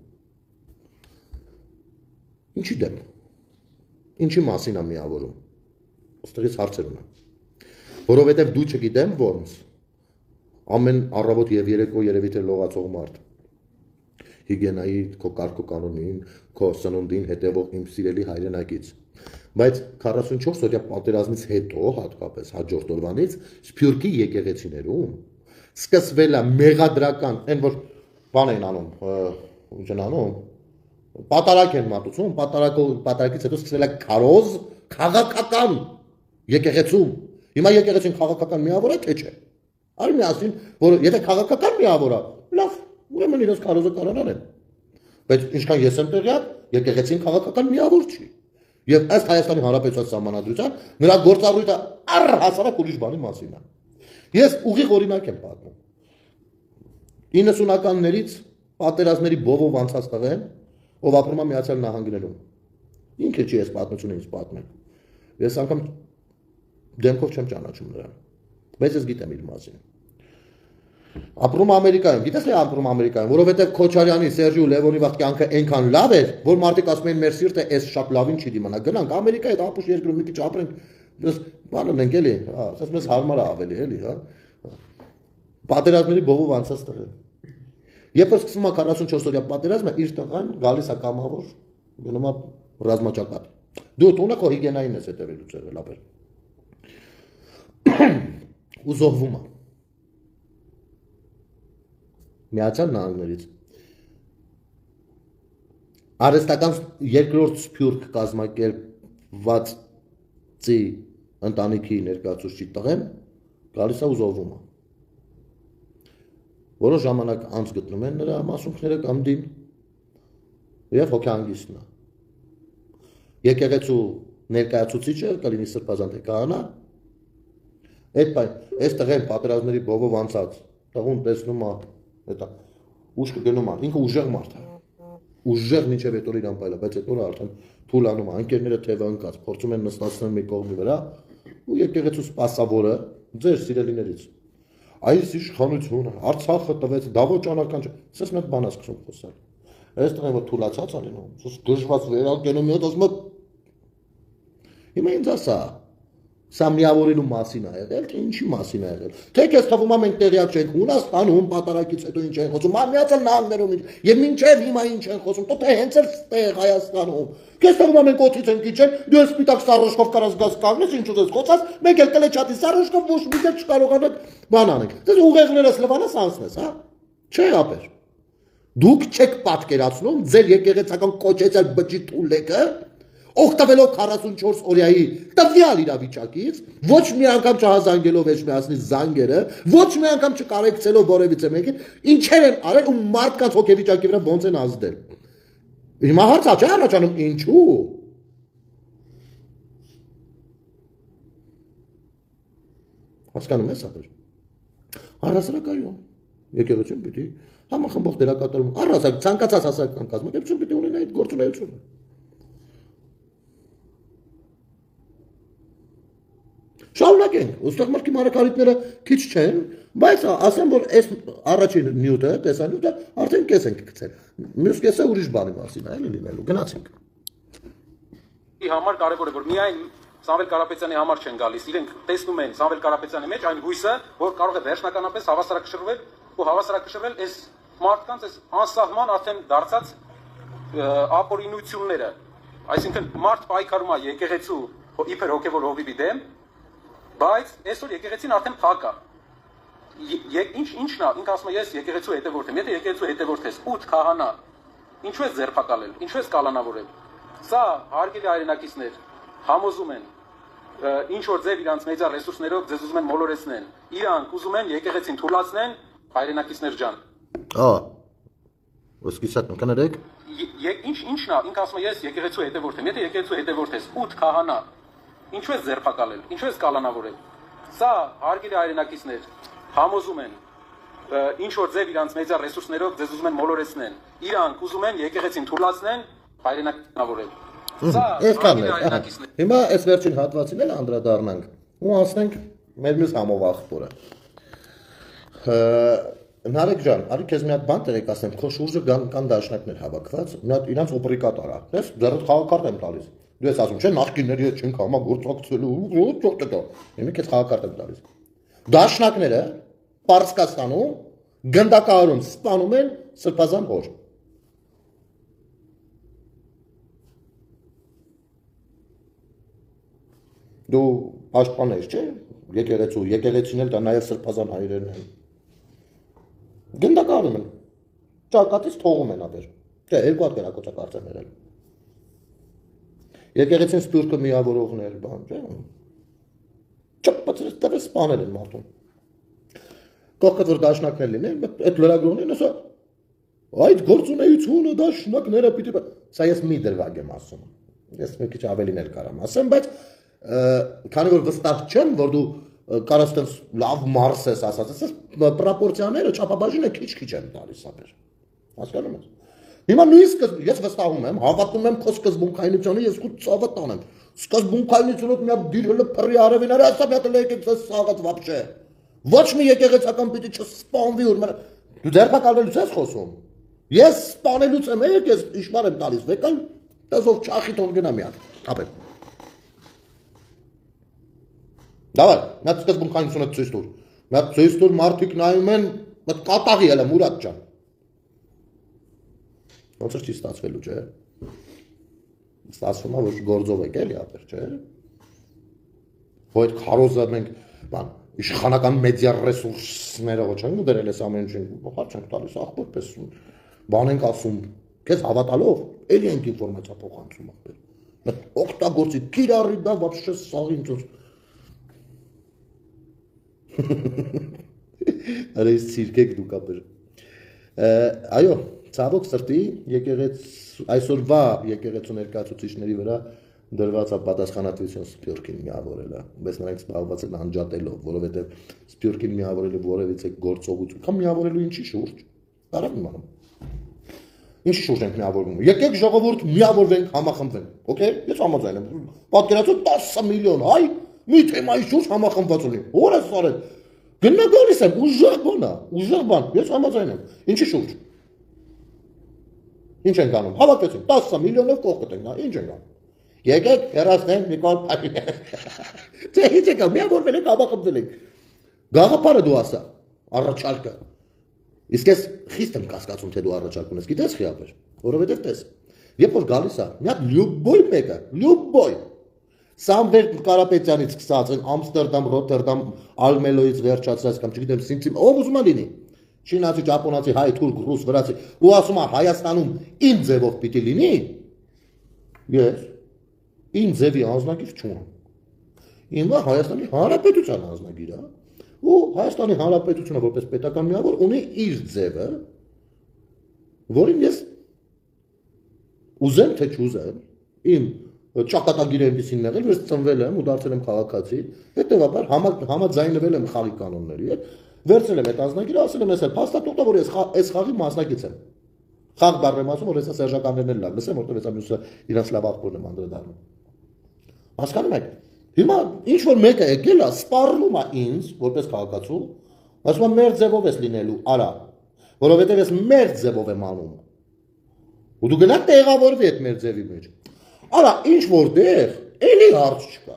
Ինչի դեմ։ Ինչի մասին է միավորում։ Ստեղից հարցեր ունեմ, որովհետև դու չգիտեմ ոնց ամեն առավոտ եւ երեկո երևի թե լողացող մարդ հիգիենայի քո կարգ ու կանոնին, քո սնունդին հետևող իմ սիրելի հայրենակից, բայց 44 օրյա պատերազմից հետո հատկապես հաջորդ օրվանից Սփյուռքի եկեղեցիներում սկսվել է մեղադրական, այն որ բան են անում, ինչ են անում, պատարակ են մատուցում, պատարակից հետո սկսվել է քարոզ քաղաքական եկեղեցում։ Հիմա եկեղեցին քաղաքական միավոր է, թե չէ։ Արի միասին, որ եթե քաղաքական միավոր է, լավ, ուրեմն իրենց քարոզը կարողանան։ Բայց ինչքան ես եմ տեղյակ, եկեղեցին քաղաքական միավոր չի։ Եվ ըստ Հայաստանի Հանրապետության սահմանադրության նրա գործառույթը առհասարակ ուրիշ բանի մասին է։ Ես ուղիղ օրինակ եմ պատմում։ 90-ականներից պատերազմների բովով անցած տղեն, ով ապրում է Միացյալ Նահանգներում։ Ինքը չի այս պատմությունը ինձ պատմել։ Ես անգամ դեմքով չեմ ճանաչում նրան, բայց ես գիտեմ իր մասին։ Ապրում Ամերիկայում, գիտես թե ապրում Ամերիկայում, որովհետև Քոչարյանի, Սերժի ու Լևոնի վաղ կյանքը այնքան լավ էր, որ մարդիկ ասում էին մեր սիրտը էս շատ լավին չի դիմանա։ Գնանք Ամերիկա այդ ապուշ երկրում մի քիչ ապրենք, դες բանն ենք էլի, հա, ասես մեզ հարմար է ավելի էլի, հա։ Պատերազմների բողով անցած տղեն։ Երբ որ սկսվում է 44 օրյա պատերազմը, իր տղան գալիս է կամավոր, գնում է ռազմաճակատ։ Դու տունը քո հիգիենային ես հետևելուց եղել ապեր։ Ու զոհվում է։ Միացյալ Նահանգներից արհեստական երկրորդ սփյուռք կազմակերպվածի ընտանիքի ներկայացուցիչ տղեն գալիս է ու զոհվում է։ Որոշ ժամանակ անց գտնում են նրա մասունքները կամ դին եւ հոգեհանգիստն է։ Եկեղեցու ներկայացուցիչը կլինի Սրբազան թե Քահանա։ Այս տղեն պատերազմների բողով անցած տղուն տեսնում է, հետո ուշ կգնում է, ինքը ուժեղ մարդ է։ Ուժեղ մինչև այդ օրը իրան պայլա, բայց այդ օրը արդեն թուլանում է, ընկերները թևը ընկած, փորձում են նստացնել մի կողմի վրա ու եկեղեցու սպասավորը ձեր սիրելիներից այս իշխանությունը Արցախը տվեց դավոճանական չէ, ասես մի հատ բան է սկսում խոսալ։ Այս տղեն որ թուլացած է լինում, ասես դժվար վերակենում մի հատ ասում է հիմա ինձ ասա սա միավորելու մասին է եղել, թե ինչի մասին է եղել։ Թե քեզ թվում է մենք տեղյակ չենք Հունաստանում պատարակից հետո ինչ են խոսում, Միացյալ Նահանգներում եւ մինչեւ հիմա ինչ են խոսում, թե հենց էլ ստեղ Հայաստանում։ Քեզ թվում է մենք օթից ենք իջել, դու ես սպիտակ սարոշկով կարաս գաս կանգնես, ինչ ուզես խոսած, մենք էլ կլեչատի սարոշկով ոչ մի դեր չկարողանանք բան անենք։ Դες ուղեղներս լվանաս անցնես, հա։ Չէ ապեր։ Դուք չեք պատկերացնում ձեր եկեղեցական կոչեցել բջի թուլեկը օգտվելով 44 օրյայի տվյալ իրավիճակից, ոչ մի անգամ չհազանգելով էջմիածնի զանգերը, ոչ մի անգամ չկարեկցելով որևիցե մեկին, ինչեր են արել ու մարդկանց հոգեվիճակի վրա ոնց են ազդել։ Հիմա հարցա չէ առաջանում ինչու։ Հասկանում ես ապեր։ Առհասարակայում եկեղեցին պիտի համախմբող դերակատարում առհասարակ ցանկացած հասարակական կազմակերպություն պիտի ունենա այդ գործունեությունը։ Շարունակենք, ուստեղ մրկի մարակարիտները քիչ չեն, բայց ասեմ, որ այս առաջին նյութը, տեսանյութը արդեն կես ենք գցել։ Մյուս կեսը ուրիշ բանի մասին է, էլի լինելու, գնացինք։ Համար կարևոր է, որ միայն Սամվել Կարապետյանի համար չեն գալիս, իրենք տեսնում են Սամվել Կարապետյանի մեջ այն հույսը, որ կարող է վերջնականապես հավասարակշռվել ու հավասարակշռվել այս մարդկանց այս անսահման արդեն դարձած ապօրինությունները, այսինքն մարդ պայքարում է եկեղեցու իբր հոգևոր հովիվի դեմ, բայց այսօր եկեղեցին արդեն փակ է։ Ինչն է, ինքը ասում է ես եկեղեցու հետևորդ եմ, եթե եկեղեցու հետևորդ ես, 8 քահանա, ինչու ես ձերբակալել, ինչու ես կալանավորել։ Սա հարգելի հայրենակիցներ համոզում են, ինչ որ ձև իրանց մեծա ռեսուրսներով ձեզ ուզում են մոլորեցնեն, իրանք ուզում են եկեղեցին թուլացնեն, հայրենակիցներ ջան։ Ոսկիսատ կներեք։ Ինչն է, ինքը ասում է ես եկեղեցու հետևորդ եմ, եթե եկեղեցու հետևորդ ես, 8 քահանա, ինչու ես ձերբակալել, ինչու ես կալանավորել։ Սա հարգելի հայրենակիցներ համոզում են, ինչ որ ձև իրանց մեծա ռեսուրսներով ձեզ ուզում են մոլորեցնեն, իրանք ուզում են եկեղեցին թուլացնեն, հայրենակիցնավորել։ Այսքանն է։ Հիմա այս վերջին հատվածին էլ անդրադառնանք ու անցնենք մեր մյուս համովախտորը։ Նարեկ ջան, արի քեզ մի հատ բան տերեք ասեմ, քո շուրջը կան դաշնակներ հավաքված, մի հատ իրանց օպերիկատ արա, ես դեռ խաղակարդ եմ տալիս։ Դու ես ասում, չէ, նախկինների հետ չենք համագործակցելու, ճոճտո։ Հիմա քեզ խաղակարդ եմ տալիս։ Դաշնակները Պարսկաստանում գնդակահարում սպանում են Սրբազան հոր։ Դու պաշտպան ես, չէ՞, եկեղեցու, եկեղեցին էլ դա նաև Սրբազան հայրերն են։ Գնդակահարում են։ Ճակատից թողում են ապեր։ Չէ, երկու հատ կերակոծակարծ են եղել։ Եկեղեցին սպյուրքը միավորողներ, բան, չէ՞։ Չպացրեց տվես սպանել են մարդուն։ Կողքդ որ դաշնակներ լինեն, այդ լրագրողներն ասա այդ գործունեությունը դաշնակները պիտի սա ես մի դրվագ եմ ասում։ Ես մի քիչ ավելին էլ կարամ ասեմ, բայց քանի որ վստահ չեմ, որ դու կարաս տես լավ մարս ես ասած, ես պրոպորցիաները չափաբաժինը քիչ-քիչ եմ տալիս ապեր։ Հասկանում ես։ Հիմա նույնիսկ ես վստահում եմ, հավատում եմ քո սկզբունքայնությանը, ես քո ցավը տանեմ։ Սկզբունքայնությունով մի հատ դիրելը փռի արևիները, ասա մի հատ լեկեք սաղած վապշե։ Ոչ մի եկեղեցական պիտի չսպանվի որ դու ձերբակալվելուց ես խոսում։ Ես սպանելուց եմ ես իշմար եմ տալիս վեկալ դասով չախի թող գնա մի հատ ապել Դավայ նա սկզբունքայնությունը ցույց տուր նա ցույց տուր մարդիկ նայում են մտ կատաղի հələ Մուրադ ջան ոնց է ստացվելու չէ ստացվում է որ գործով եք էլի ապեր չէ Ոյդ քարոզը մենք բան իշխանական մեդիա ռեսուրսները ոչ են դրել ես ամեն ինչ փոխած չենք տալիս ախորպես բան ենք ասում քեզ հավատալով էլի ենք ինֆորմացիա փոխանցում ապեր օգտագործի կիրառի դա вообще սաղին ծուց Արես ցիրկեք դուք ապեր այո ցավոք սրտի այսօրվա եկեղեցու ներկայացուցիչների վրա դրված է պատասխանատվություն Սփյուռքին միավորելը բայց նրանք զբաղված են անջատելով որովհետև Սփյուռքին միավորելու որևիցե գործողություն կամ միավորելու ինչի շուրջ կարամ իմանում ինչի շուրջ ենք միավորվում եկեք ժողովուրդ միավորվենք համախմբվենք օքեյ ես համաձայն եմ պատկերացու 10 միլիոն հայ մի թեմայի շուրջ համախմբված ունի որը սարել գնա գալիս եմ ուժեղ բան ես համաձայն եմ ինչի շուրջ ինչ ենք անում հավաքվեցինք 10 միլիոնով կողք կտենք ինչ ենք անում Եկեք հեռացնենք Նիկոլ Փաշինյան Չէ ինչ եկա միավորվել ենք համախմբվել ենք Գաղափարը դու ասա առաջարկը Իսկ ես խիստ եմ կասկածում թե դու առաջարկ ունես գիտես խի ապեր որովհետև տես երբ որ գալիս է մի հատ լյուբոյ մեկը լյուբոյ Սամվել Կարապետյանից սկսած Ամստերդամ Ռոտերդամ Ալմելոյից վերջացած կամ չգիտեմ Սինցի ով ուզում է լինի Չինացի ճապոնացի հայ թուրք ռուս վրացի ու ասում է Հայաստանում իմ ձևով պիտի լինի Ես Իմ ձևի անձնագիր չունեմ Ինձ Հայաստանի Հանրապետության անձնագիր է ու Հայաստանի Հանրապետությունը որպես պետական միավոր ունի իր ձևը որին ես ուզեմ թե չուզեմ իմ ճակատագիրը այնպեսին եղել որ ծնվել եմ ու դարձել եմ քաղաքացի հետևաբար համաձայնվել եմ խաղի կանոնների հետ վերցրել եմ այդ անձնագիրը ասել եմ ես փաստաթուղթ որ ես այս խաղի մասնակից եմ խաղ բառը եմ ասում որ ես սերժականներն էլ լավ լսեմ որտեղ ես ամուսը իրանց լավ աղբորն եմ անդրադառնում Հասկանում եք Հիմա ինչ որ մեկը եկել է սպառնում է ինձ որպես քաղաքացու ասում է մեր ձևով ես լինելու արա որովհետև ես մեր ձևով եմ անում ու դու գնաք տեղավորվի այդ մեր ձևի մեջ արա ինչ որտեղ էլի հարց չկա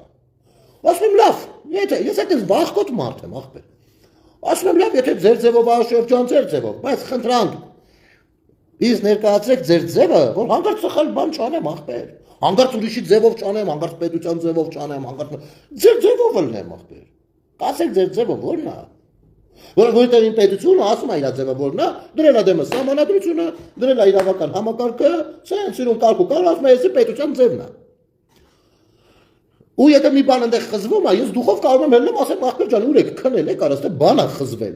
ասում եմ լավ եթե ես այդպես վախկոտ մարդ եմ ախպեր ասում եմ լավ եթե ձեր ձևով աշրջան ձեր ձևով բայց խնդրանք Իսկ ներկայացրեք ձեր ձևը որ հանկարծ սխալ բան չանեմ ախպեր Հանկարծ ուրիշի ձևով չանեմ, հանկարծ պետության ձևով չանեմ, հանկարծ ձեր ձևով լնեմ ախպեր։ Կասեք ձեր ձևը ո՞րն է։ Որովհետև իմ պետությունը ասում է իր ձևը ո՞րն է, դրել է դեմը սահմանադրությունը, դրել է իրավական համակարգը, սենսիրուն կարգու կար ասում է էսի պետության ձևն է։ Ու եթե մի բան այնտեղ խզվում է, ես դուխով կարող եմ ելնեմ, ասեմ ախպեր ջան, ուր եք քնել եք, արած թե բան է խզվել։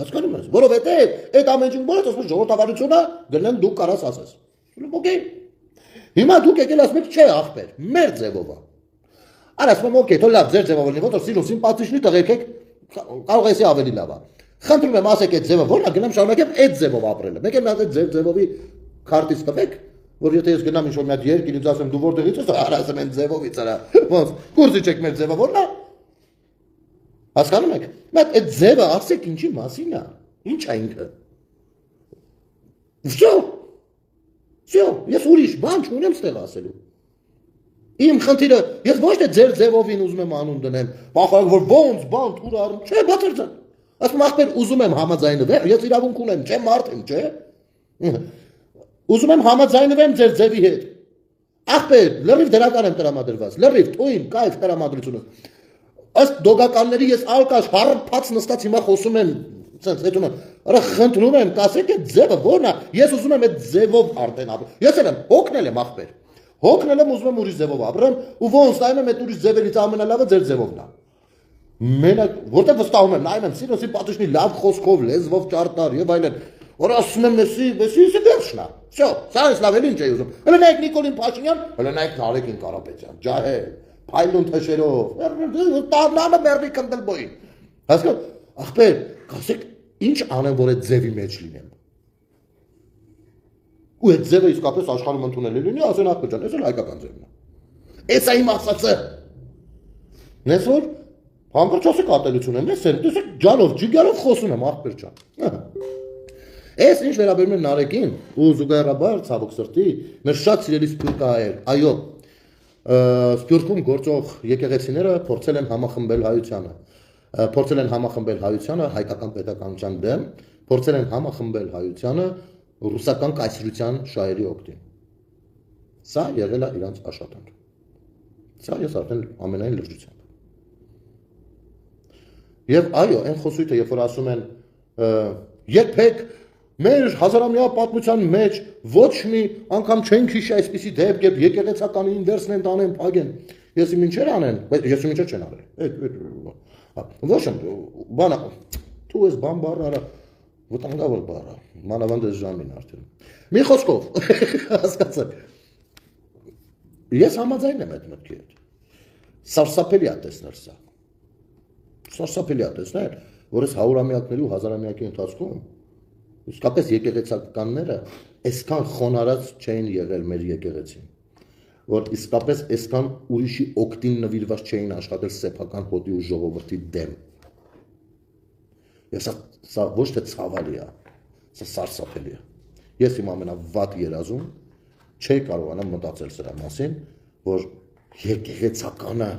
Հասկանում ես, որովհետև այդ ամեն ինչ բոլորը ասում ժողովրդավարությունը գնեն դու կարաս ասես։ Okay Հիմա դուք եկել ասում եք չէ ախպեր, մեր ձևով է։ Արա ասում եմ օքեյ, թող լավ ձեր ձևով լինի, որտեղ սիրուն սիմպաթիչնի տղերք եք, կարող էսի ավելի լավ է։ Խնդրում եմ ասեք այդ ձևը ո՞րն է, գնամ շարունակեմ այդ ձևով ապրելը։ Մեկ էլ մի հատ ձեր ձևովի քարտից տվեք, որ եթե ես գնամ ինչ-որ մի հատ երկիր ինձ ասեմ դու որտեղից ես, արա ասեմ այն ձևովից արա։ Ոնց, կուրսի չեք մեր ձևը ո՞րն է։ Հասկանում եք։ Բայց այդ ձևը ասեք ինչի մասին է։ Ինչ է ինքը։ Всё, ես ուրիշ բան չունեմ ստեղ ասելու։ Իմ խնդիրը, ես ոչ թե ձեր ձևովին ուզում եմ անուն դնեմ, բախարակ որ ոնց բան թուր արում, չէ, բացարձակ։ Ասում ախպեր ուզում եմ համաձայնվել, ես իրավունք ունեմ, չէ, մարդ եմ, չէ։ Ուզում եմ համաձայնվեմ ձեր ձևի հետ։ Ախպեր, լրիվ դրական եմ տրամադրված, լրիվ թույն, կայֆ տրամադրությունը։ Ըստ դոգականների ես ալկաշ հարփած նստած հիմա խոսում եմ Սենց հետո արա խնդրում եմ կասեք այդ ձևը ո՞րն է ես ուզում եմ այդ ձևով արդեն ապրեմ ես էլ եմ հոգնել եմ ախպեր հոգնել եմ ուզում եմ ուրիշ ձևով ապրեմ ու ոնց նայում եմ այդ ուրիշ ձևերից ամենալավը ձեր ձևովն է մենակ որտեղ վստահում եմ նայում եմ սիրոսի պատուշնի լավ խոսքով լեզվով ճարտար եւ այլն որ ասում եմ էսի վերջնա всё սա էս լավ էլ ինչ է ուզում հələ նայեք Նիկոլին Փաշինյան հələ նայեք Նարեկին Կարապետյան ջահել փայլուն թշերով տառնանը մերրի կնդելբոյին հասկա ախպեր կասեք Ինչ անեմ որ այդ ձևի մեջ լինեմ։ Ու այդ ձևը իսկապես աշխարհում ընդունելի լինի, ասեն ախպեր ջան, էս էլ հայկական ձևն է։ Էս է իմ ասածը։ Նեսօր Հանկարծասի կատելություն եմ, ես տեսեք ջանով, ջիգարով խոսում եմ աղբեր ջան։ Այս ինչ վերաբերում է Նարեկին ու զուգահեռաբար ցավոք սրտի մեր շատ սիրելի սփյուռքահայեր, այո, Սփյուռքում գործող եկեղեցիները փորձել են համախմբել հայությանը հայկական պետականության դեմ, փորձել են համախմբել հայությանը ռուսական կայսրության շահերի օգտին։ Սա եղել է իրանց աշխատանքը։ Սա ես արդեն ամենայն լրջությամբ։ Եվ այո, այն խոսույթը, երբ որ ասում են երբեք մեր հազարամյա պատմության մեջ ոչ մի անգամ չենք հիշի այսպիսի դեպք, երբ եկեղեցականին վերցնեն տանեն, փագեն։ Եսի մինչեր անեն, եսի մինչեր չեն արել։ Ոչ եմ, բանա, դու ես բան բառը, վտանգավոր բառը, մանավանդ այս ժամին արդեն։ Մի խոսքով, հասկացեք։ Ես համաձայն եմ այդ մտքի հետ։ Սարսափելի է տեսնել սա։ Սարսափելի է տեսնել, որ այս 100-ամյակների ու 1000-ամյակի ընթացքում իսկապես եկեղեցականները այսքան խոնարհած չէին եղել մեր եկեղեցին, որ իսկապես այսքան ուրիշի օգտին նվիրված չէին աշխատել սեփական հոտի ու ժողովրդի դեմ։ Ես սա ոչ թե ցավալի է, սա սարսափելի է։ Ես իմ ամենավատ երազում չէի կարողանալ մտածել սրա մասին, որ եկեղեցականը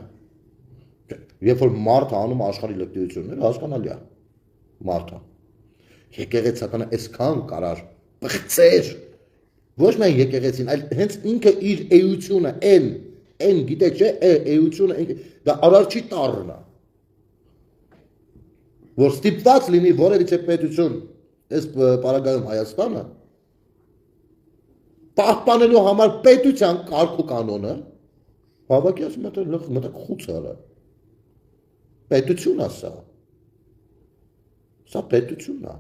երբ որ մարդը անում աշխարհի լկտիությունները, հասկանալի է մարդը։ Եկեղեցականը այսքան կարար բղծեր ոչ միայն եկեղեցին, այլ հենց ինքը իր էությունը, այն գիտեք չէ, էությունը դա արարչի տառն է, որ ստիպված լինի որևիցե պետություն, այս պարագայում Հայաստանը, պահպանելու համար պետության կարգ ու կանոնը, հավաքի ասում մտակ խուցը պետություն է սա։ Սա պետությունն է։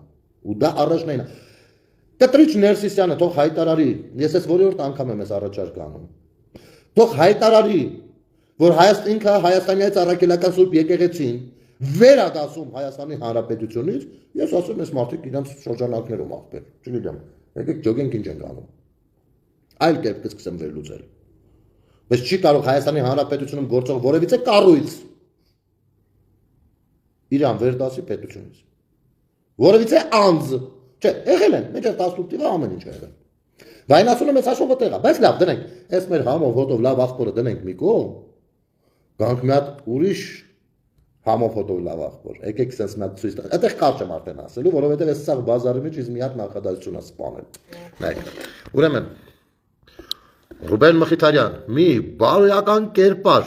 Ու դա առաջնային է։ Կտրիչ Ներսիսյանը թող հայտարարի, ես այս որի օրդ անգամ եմ ես առաջարկ անում։ Թող հայտարարի, որ ինքը Հայաստանից առաքելական Սուրբ եկեղեցին վեր է դասում Հայաստանի Հանրապետությունից, ես ասում ես մարդիկ իրանց շրջանակներում աղբեր, չգիտեմ, եկեք ջոգենք ինչ ենք անում։ Այլ կերպ կսկսեմ վերլուծել։ Բայց չի կարող Հայաստանի Հանրապետությունում գործող որևիցե կառույց իրան վեր դասի պետությունից։ Որևիցե անձ, չէ, եղել են, մեջը 18 թիվը ամեն ինչ եղել։ Վայնասունը մեծ հաշվով տեղ է, բայց լավ, դնենք, այս մեր համով հոտով լավ աղբորը դնենք մի կողմ, գանք մի հատ ուրիշ համով հոտով լավ աղբոր, եկեք սենց մի հատ ցույց տալ, այդտեղ կարճ եմ արդեն ասելու, որովհետև այս սաղ բազարի մեջ մի հատ նախադասություն է սպանել։ Նայեք, ուրեմն, Ռուբեն Մխիթարյան, մի բարոյական կերպար,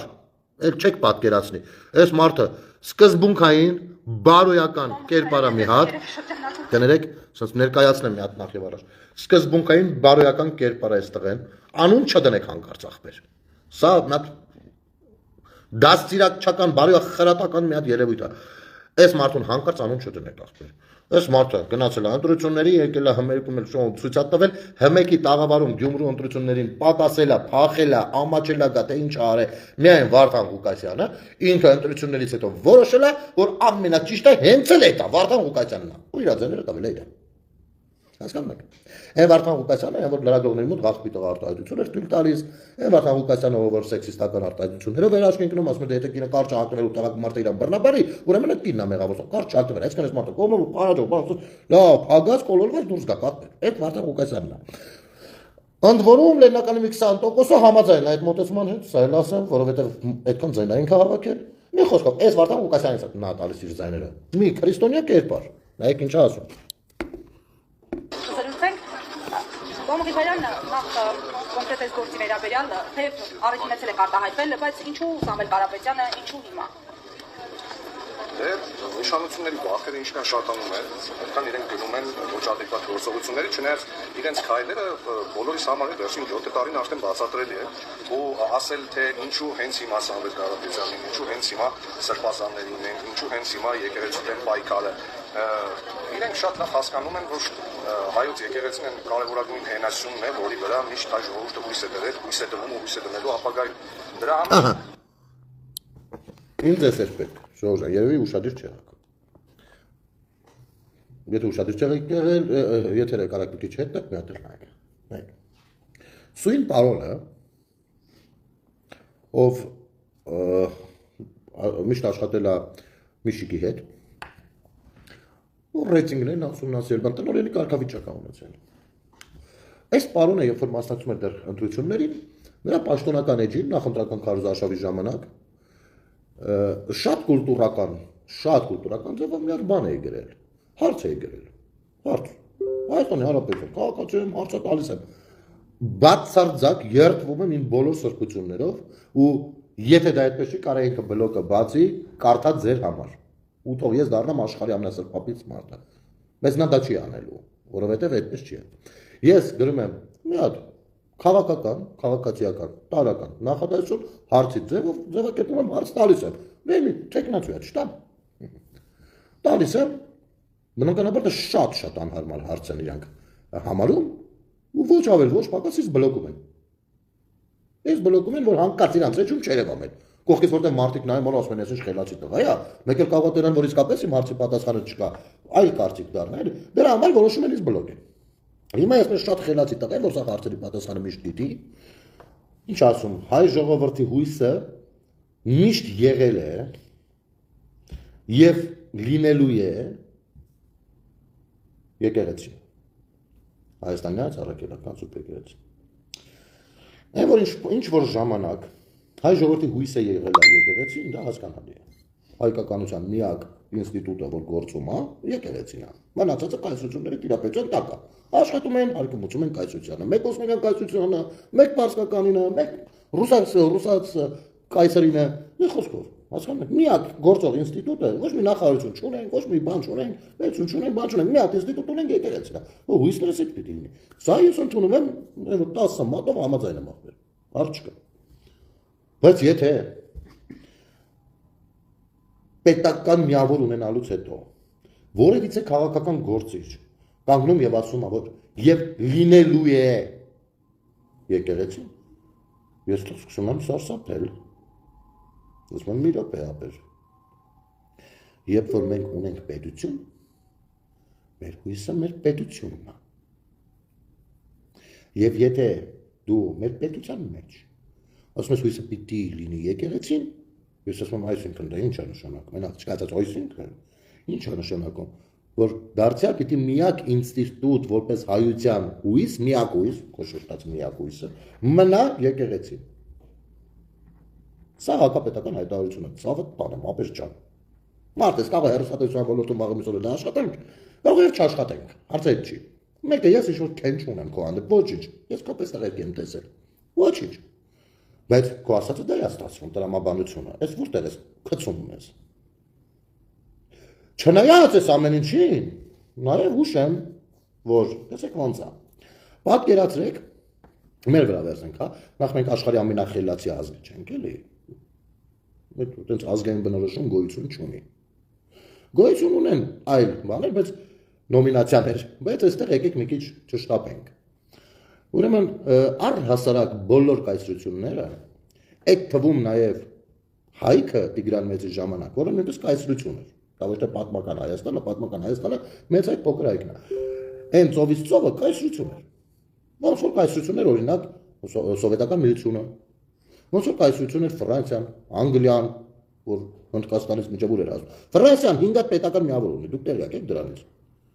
էլ չեք պատկերացնի, այս մարդը սկզբունքային բարոյական կերպարա մի հատ, կներեք, սենց ներկայացնեմ մի հատ նախ եւ առաջ, սկզբունքային բարոյական կերպարա այս տղեն, անուն չդնեք հանկարծ ախպեր, սա մի հատ դաստիարակչական բարոյախրատական մի հատ երևույթ է, այս մարդուն հանկարծ անուն չդնեք ախպեր, այս մարդը գնացել է ընտրությունների, եկել է հմերքում էլ շոն ցույց է տվել, հմեկի տաղավարում Գյումրու ընտրություններին պատասել է, փախել է, ամաչել է, գա թե ինչ արել, միայն Վարդան Ղուկասյանը, ինքը ընտրություններից հետո որոշել է, որ ամենաճիշտը հենց էլ է դա Վարդան Ղուկասյանն է, ու իր ձեռները տվել է իրան։ Հասկանում եք։ Այն Վարդան Ղուկասյանը, որ լրագրողների մոտ ղախպիտող արտահայտություն էր թույլ տալիս, այն Վարդան Ղուկասյանը, որ սեքսիստական արտահայտություններով էր աչքի ընկնում, ասում է դե եթե կինը կարճ հագնելու տեղակ մարդը իրան բռնաբարի, ուրեմն այդ կինն է մեղավոր, կարճ հագնվել, այսքան էս մարդը կողմը параջող, լավ, փագած կոլորված դուրս գա կատներ։ Այդ Վարդան Ղուկասյանն է։ Ընդ որում լեննականի մի 20%-ը համաձայն այդ մոտեցման հետ, սա էլ ասեմ, որովհետև այդքան ձայնային կա հավաքել։ Մի խոսքով, այս Վարդան Ղուկասյանից է նա տալիս իր ձայները։ Մի քրիստոնյա կերպար։ Նայեք ինչ ասում։ Մխիթարյանն նախ կոնկրետ այս գործի վերաբերյալ թեև առաջին մեծ է արտահայտվել, բայց ինչու Սամվել Կարապետյանը, ինչու հիմա։ Նշանությունների վախերը ինչքան շատանում են, այդքան իրենք գնում են ոչ adekvat գործողությունների, չնայած իրենց քայլերը բոլորիս համար վերջին 7 տարին արդեն բացատրելի է, ու ասել թե ինչու հենց հիմա Սամվել Կարապետյանին, ինչու հենց հիմա սրբազաններին են, ինչու հենց հիմա եկեղեցու դեմ պայքարը, իրենք շատ լավ հասկանում են, որ հայոց եկեղեցին են կարևորագույն հենասյունն է, որի վրա միշտ հայ ժողովուրդը հույս է դրել, հույս է դնում ու հույս է դնելու ապագայում։ Դրա համար Ինձ էս էր պետք, Ժողովուրդ, երևի ուշադիր չեղեք։ Եթե ուշադիր չեղեք եղել, եթե կարակտուկի չհետնեք, մի հատ էլ նայեք։ Սույն պարոնը, ով միշտ աշխատել է Միշիկի հետ։ Ու ռեյտինգներն ուսումնասիրել, բան տնօրենի կարգավիճակ ա ունեցել։ Այս պարոնը երբ որ մասնակցում էր դեռ ընտրություններին, նրա պաշտոնական էջին նախընտրական քարոզարշավի ժամանակ շատ կուլտուրական ձևով մի հատ բան է գրել։ Հարց է գրել։ Հարց։ Հայաստանի Հանրապետություն քաղաքացիում հարցը տալիս եմ։ Բացարձակ երդվում եմ իմ բոլոր սրբություններով ու եթե դա այդպես չի, կարող ինքը բլոկը բացի, կարդա ձեր համար։ Ու թող ես դառնամ աշխարհի ամենասրբապից մարդը։ Բայց նա դա չի անելու, որովհետև այդպես չի։ Ես գրում եմ մի հատ քաղաքացիական, տարական նախադասություն հարցի ձևակերպում եմ, հարց տալիս եմ։ Մի տեխնացիա չտամ։ Տալիս եմ, բնականաբար դա շատ անհարմար հարց են իրանք համարում ու ոչ ավել ոչ պակաս ես բլոկում են։ Ես բլոկում են, որ հանկարծ իրանց էջում չերևամ են։ Կողքից որտեղ մարդիկ նայում որ ասում են, ես ինչ խելացի տղա է, մեկ էլ կարող դրան որ իսկապես իմ հարցի պատասխանը չկա, այլ կարծիք դառնա, էլի։ Դրա համար որոշում են ինձ բլոկել։ Հիմա ես շատ խելացի տղա եմ, որ սա հարցերի պատասխանը միշտ գիտի։ Ինչ ասում, հայ ժողովրդի հույսը միշտ եղել է եւ լինելու է եկեղեցի։ Հայաստանյան առաքելական սուպերեկեղեցի։ Այն որ ինչ որ ժամանակ հայ ժողովրդի հույսը եղել է եկեղեցին, դա հասկանալի է։ Հայկականության միակ ինստիտուտը, որ գործում է, եկեղեցին է։ Մնացածը կայսրությունների տիրապետության տակ է։ Աշխատում են, արկումություն են կայսրությանը, մեկ օսմանյան կայսրությանը, մեկ պարսկականինը, մեկ ռուսաց կայսրինը, մի խոսքով, հասկանու՞մ եք, միակ գործող ինստիտուտը, ոչ մի նախարարություն չունեն, ոչ մի բան չունեն, պետություն չունեն, բան չունեն, միակ ինստիտուտ ունեն եկեղեցին է։ Ու հույսներս այդ պիտի լինի։ Սա ես ընդունում եմ 10 մատով համաձայն եմ ախպեր։ Հարց չկա։ Բայց եթե պետական միավոր ունենալուց հետո որևիցե քաղաքական գործիչ կանգնում եւ ասում է որ եւ լինելու է եկեղեցին, ես սկսում եմ սարսափել։ Ես մեն մի րոպե ապեր։ Երբ որ մենք ունենք պետություն, մեր հույսը մեր պետությունն է։ Եվ եթե դու մեր պետության մեջ ասում ես հույսը պիտի լինի եկեղեցին, ես ասում եմ այսինքն դա ինչ է նշանակում, մենակ չկացած այսինքն ինչ է նշանակում, որ դարձյալ պիտի միակ ինստիտուտ որպես հայության հույս, միակ հույս, կոչված միակ հույսը, մնա եկեղեցին։ Սա հակապետական հայտարարություն է, ցավը տանեմ, ապեր ջան։ Մարդես կարող է հեռուստատեսության ոլորտում աղմուսորը դա աշխատենք, կարող է չաշխատենք, հարցը չի։ Մեկը ես ինչ-որ քեն չունեմ քո հանդեպ, ոչինչ, ես կոպես տղերք եմ տեսել, ոչինչ։ Բայց քո ասածը դա է ստացվում տրամաբանությունը, այս որտեղ ես գցում ես։ Չնայած այս ամեն ինչին, նաև հուշեմ, որ տեսեք ոնց է։ Պատկերացրեք, մեր վրա վերցնենք, հա, նախ մենք աշխարհի ամենախելացի ազգը չենք, էլի։ Մենք այդպես ազգային բնորոշում գոյություն չունի։ Գոյություն ունեն այլ բաներ, բայց նոմինացիաներ, բայց այստեղ եկեք մի քիչ չշտապենք։ Ուրեմն առհասարակ բոլոր կայսրությունները, այդ թվում նաև Հայքը Տիգրան Մեծի ժամանակ, որը նույնպես կայսրություն էր, դա ոչ թե պատմական Հայաստանը մեծ այդ փոքր հայքն է։ Այն ծովից ծովը կայսրություն էր։ Ոնց որ կայսրություն էր օրինակ սովետական միությունը, ոնց որ կայսրություն էր Ֆրանսիան, Անգլիան, որ Հնդկաստանից միջև ուր էր ասում։ Ֆրանսիան 5 հատ պետական միավոր ունի, դուք տեղյակ եք դրանից։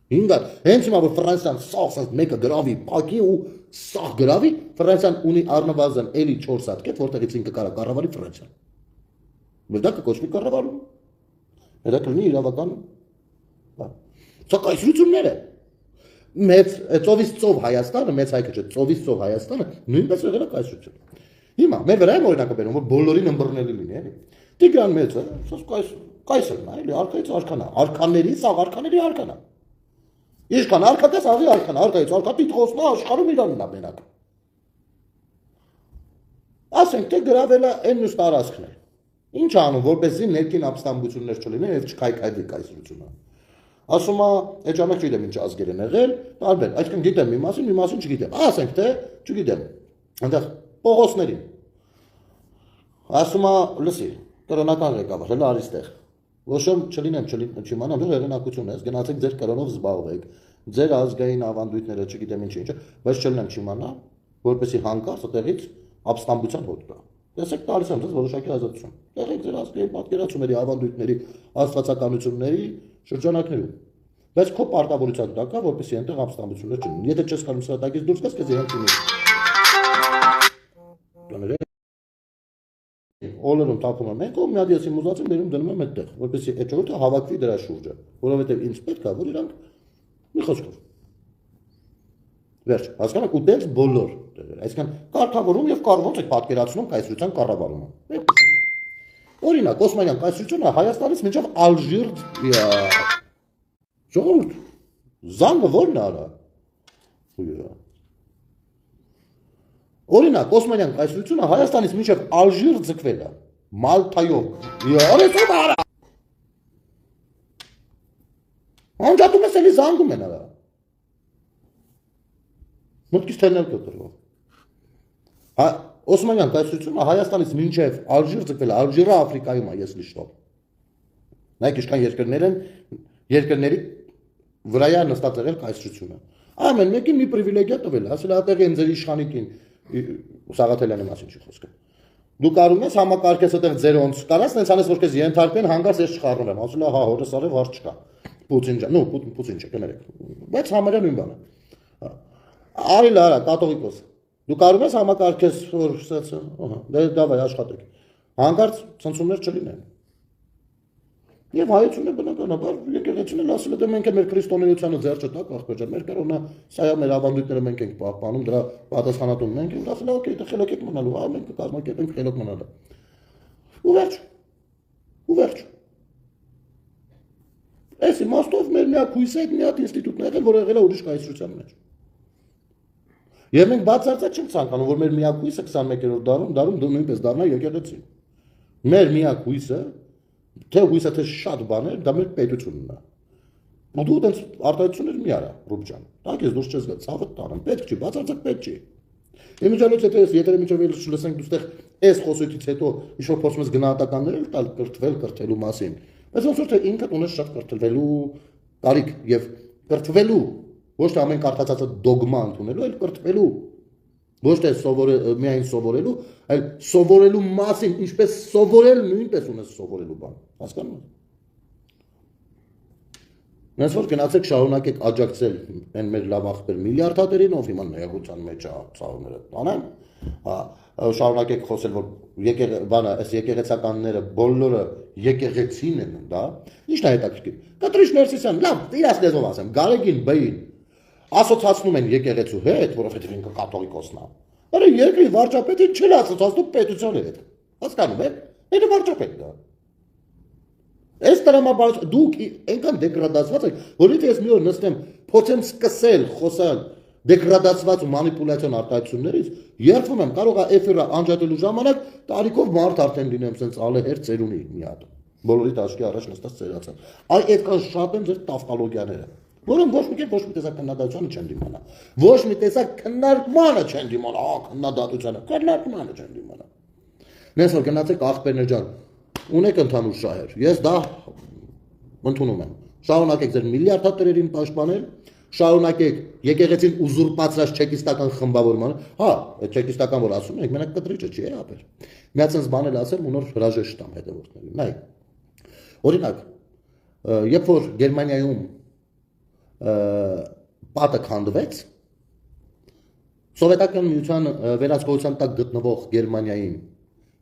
5 հատ, հենց հիմա որ Ֆրանսիան սաղ մեկը գրավի, փակի ու սաղ գրավի, Ֆրանսիան ունի առնվազն էլի 4 հատ կետ, որտեղից ինքը կարող կառավարի Ֆրանսիան։ Բայց դա կոչվի կառավարում։ Դա կլինի իրավական բան։ Սա կայսրություններ է։ Մեծ ծովից ծով Հայաստանը, մեծ հայքը չէ, ծովից ծով Հայաստանը նույնպես եղել է կայսրություն։ Հիմա մեր վրա եմ օրինակը բերում, որ բոլորին ըմբռնելի լինի, էլի։ Տիգրան Մեծը, սա կայսրն է, էլի, արքայից արքան է, արքաների, սաղ արքաների արքան է։ Ինչքան արքա կես աղի արքան, արքայից արքա Տիտղոսն է աշխարհում իրանն է մենակ։ Ասենք թե գրավել է այն մյուս տարածքներ։ Ինչ անում, որպեսզի ներքին ապստամբություններ չլինեն եւ չքայքայվի կայսրությունը։ Ասում է, այդ ժամանակ չգիտեմ ինչ ազգեր են եղել, տարբեր, այսինքն գիտեմ մի մասին չգիտեմ։ Ասենք թե, չգիտեմ, այնտեղ Պողոսներին։ Ասում է, լսի, կրոնական ղեկավար, հələ արի ստեղ։ Ոչմ չլինեմ, չիմանամ, դու հեղինակություն ես, գնացեք ձեր կրոնով զբաղվեք, ձեր ազգային ավանդույթները չգիտեմ ինչ, բայց չլինեմ չիմանամ, որպեսզի հանկարծ այդտեղից ապստամբության հոտ տա։ Տեսեք տալիս եմ ձեզ որոշակի ազատություն։ Տեղեք ձեր ազգային պատկերացումների, ավանդույթների, աստվածականությունների շրջանակներում։ Բայց քո պարտավորության դա կա, որպեսզի այնտեղ ապստամբություններ չլինեն։ Եթե չես կարող սրտակից դուրս գաս, քեզ իրենք ունի։ Օլերում թափում եմ, եկող մի հատ ես իմ ուզածին բերում դնում եմ այդտեղ, որպեսզի այդ ժողովուրդը հավաքվի դրա շուրջը, որովհետև ինձ պետք է, որ իրանք մի խոսքով։ Վերջ, հասկանաք, ու դες բոլոր տեղերը, այսինքն կարգավորում եւ ոնց եք պատկերացնում կայսրության կառավարումը։ Այդպեսին է։ Օրինակ, Օսմանյան կայսրությունը Հայաստանից մինչև Ալժիր ժողովուրդ, զանգը ո՞րն է արա։ Օրինակ, Օսմանյան կայսրությունը Հայաստանից մինչև Ալժիր ձգվել է, Մալթայով։ Յարես ո՞ր արա։ Անջատում ես էլի զանգում են արա։ Մտքից թելնել կտրվող։ Օսմանյան կայսրությունը Հայաստանից մինչև Ալժիր ձգվել է, Ալժիրը Աֆրիկայում է, ես լիշտով։ Նայեք ինչքան երկրներ են, երկրների վրա է նստած եղել կայսրությունը։ Ամեն մեկին մի պրիվիլեգիա տվել, ասել է այդտեղ են ձեր իշխանիկին Սաղաթելյանի մասին չի խոսքը։ Դու կարում ես համակարգես այդտեղ ձեր ոնց կարաս, նենց անես որ քեզ ենթարկեն, հանգարց ես չխառնում եմ, ասել է հա հորս արև հարց չկա։ Պուտին ջան, նո Պուտին չէ, կներեք։ Բայց համարյա նույն բանը։ Արի լարա, կաթողիկոս։ Դու կարում ես համակարգես որ ասած, դե դավայ աշխատեք։ Հանկարծ ցնցումներ չլինեն։ Եվ հայությունը բնականաբար եկեղեցին էլ ասել է դե մենք էլ մեր քրիստոնեությանը ձեռ չտակ ախպեջան, մեր կերոնա սա մեր ավանդույթները մենք ենք պահպանում, դրա պատասխանատուն մենք ենք, ասել է օքեյ, դե խելոք եք մնալու, հա մենք կկազմակերպենք խելոք մնալը։ Ու վերջ։ Ու վերջ։ Այս իմաստով մեր միակ հույսը այդ մի հատ ինստիտուտն է եղել, որ եղել է ուրիշ կայսրության մեջ։ Եվ մենք բացարձակ չենք ցանկանում, որ մեր միակ հույսը 21-րդ դարում նույնպես դառնա եկեղեցին։ Մեր միակ հույսը, թե հույսը թե շատ բաներ, դա մեր պետությունն է։ Ու դու այդպես արտահայտություններ մի արա, Ռուբջան։ Դա քեզ դուրս չես գա, ցավը տանեմ, պետք չի, բացարձակ պետք չի։ Իմիջիալից հետո եթե միջով լսենք դուստեղ այս խոսույթից հետո ինչ-որ փորձում ես գնահատականներ տալ կրթվելու մասին։ Բայց ոնց որ թե ինքդ ունես շատ կրթվելու կարիք եւ կրթվելու ոչ թե ամեն կարդացածը դոգմա ընդունելու, այլ կրթվելու ոչ թե միայն սովորելու, այլ սովորելու մասին, ինչպես սովորել նույնպես ունես սովորելու բան, հասկանում եք։ Նենց որ գնացեք շարունակեք աջակցել այն մեր լավ ախպեր միլիարդատերին, ով հիմա նեղության մեջ է ցավները տանեմ, շարունակեք խոսել, որ բանը, այս եկեղեցականները բոլորը եկեղեցին են, դա, ի՞նչն է հետաքրքիր։ Կտրիշ Ներսիսյան, լավ, իրաց լեզվով ասեմ, Գարեգին Բ-ին ասոցացնում են եկեղեցու հետ, որովհետև ինքը կաթողիկոսն է։ Արա երկրի վարչապետին չի ասոցացնում պետության հետ։ Հասկանում եք։ Դա վարչապետն է։ Այս տրամաբար դուք այնքան դեգրադացված եք, որ եթե ես մի օր նստեմ, փորձեմ սկսել խոսալ դեգրադացված ու մանիպուլյացիոն արտահայտություններից, երբում եմ կարող է էֆիրը անջատելու ժամանակ տարիքով մարդ արդեն լինեմ sense ալեհեր ծերունի մի հատ։ Բոլորի տաշկի առաջ նստած ծերացան։ Այ այդքան շատ են ձեր տավտալոգիաները, որոնք ոչ մի կերպ ոչ մի տեսակ քննադատությանը չեն դիմանա։ Ոչ մի տեսակ քննարկմանը չեն դիմանա, քննադատությանը, քննարկմանը չեն դիմանա։ Նես որ գնացեք ախպերներ ջան, ունեք ընդհանուր շահեր։ Ես դա ընդունում եմ։ Շարունակեք ձեր միլիարդատերերին պաշտպանել, շարունակեք եկեղեցին ուզուրպացրած չեկիստական խմբավորմանը։ Հա, այդ չեկիստական որ ասում եք, մենակ կտրիճը չի, ապեր։ Միացած բանել ասեմ ու նոր հրաժեշտ տամ հետևորդներին։ Նայ։ Օրինակ, երբ որ Գերմանիայում պատը քանդվեց, սովետական միության վերահսկողության տակ գտնվող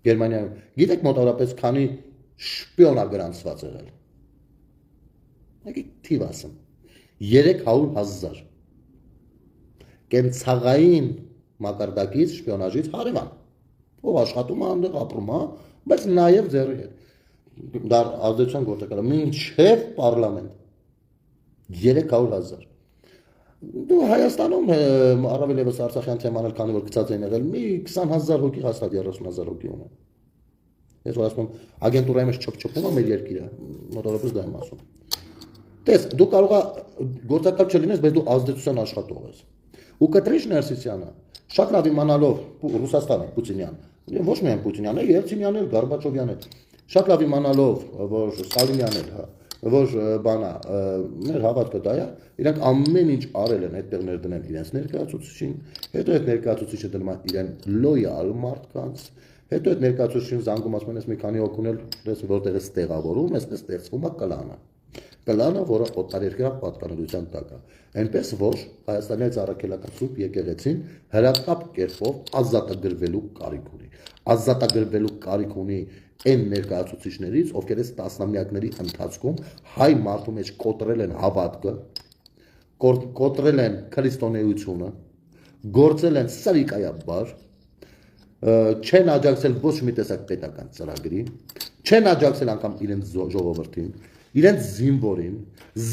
Գերմանիայում, գիտեք մոտավորապես քանի շպիոն է գրանցված եղել։ Եկեք թիվ ասեմ, 300,000 կենցաղային մակարդակից շպիոնաժից հարևան, ով աշխատում է այնտեղ ապրում է, բայց նաև ձեռի հետ։ Դա ազդեցության գործակալը մինչև պարլամենտ 300,000 Դու Հայաստանում առավել ևս Արցախյան թեման էլ քանի որ գծած են եղել, մի 20,000 հոգի հաստատ 30,000 հոգի ունեն։ Ես որ ասում եմ, ագենտուրայի մեջ չփչփում է մեր երկիրը, մոտավորապես դա եմ ասում։ Տես, դու կարող ես գործակալ չլինես, բայց դու ազդեցության աշխատող ես։ Ու Կտրիշ Ներսիսյանը շատ լավ իմանալով Ռուսաստանը, Պուտինյան, ոչ միայն Պուտինյանը, Ելցինյանն էլ, Գորբաչովյանն էլ, շատ լավ իմանալով, որ Ստալինյանն էլ, որ բանա, մեր հավատքը դա է, իրանք ամեն ինչ արել են այդտեղ ներդնել իրենց ներկայացուցիչին, հետո այդ ներկայացուցիչը դնում է իրեն լոյալ մարդկանց, Հետո այդ ներկայացուցիչին զանգում ասում են, ես մի քանի օգունել, ես որտեղ է ստեղավորում, այսպես ստեղծվում է կլանը։ Կլանը, որը օտարերկրյա պատկանելիության տակ է։ Այնպես որ Հայաստանի առաքելական սուրբ եկեղեցին հրատապ կերպով ազատագրվելու կարիք ունի։ Ազատագրվելու կարիք ունի այն ներկայացուցիչներից, ովքեր այս տասնամյակների ընթացքում հայ մարդու մեջ կոտրել են հավատքը, կոտրել են քրիստոնեությունը, գործել են սրիկայաբար, չեն աջակցել ոչ մի տեսակ պետական ծրագրի, չեն աջակցել անգամ իրենց ժողովրդին, իրենց զինվորին,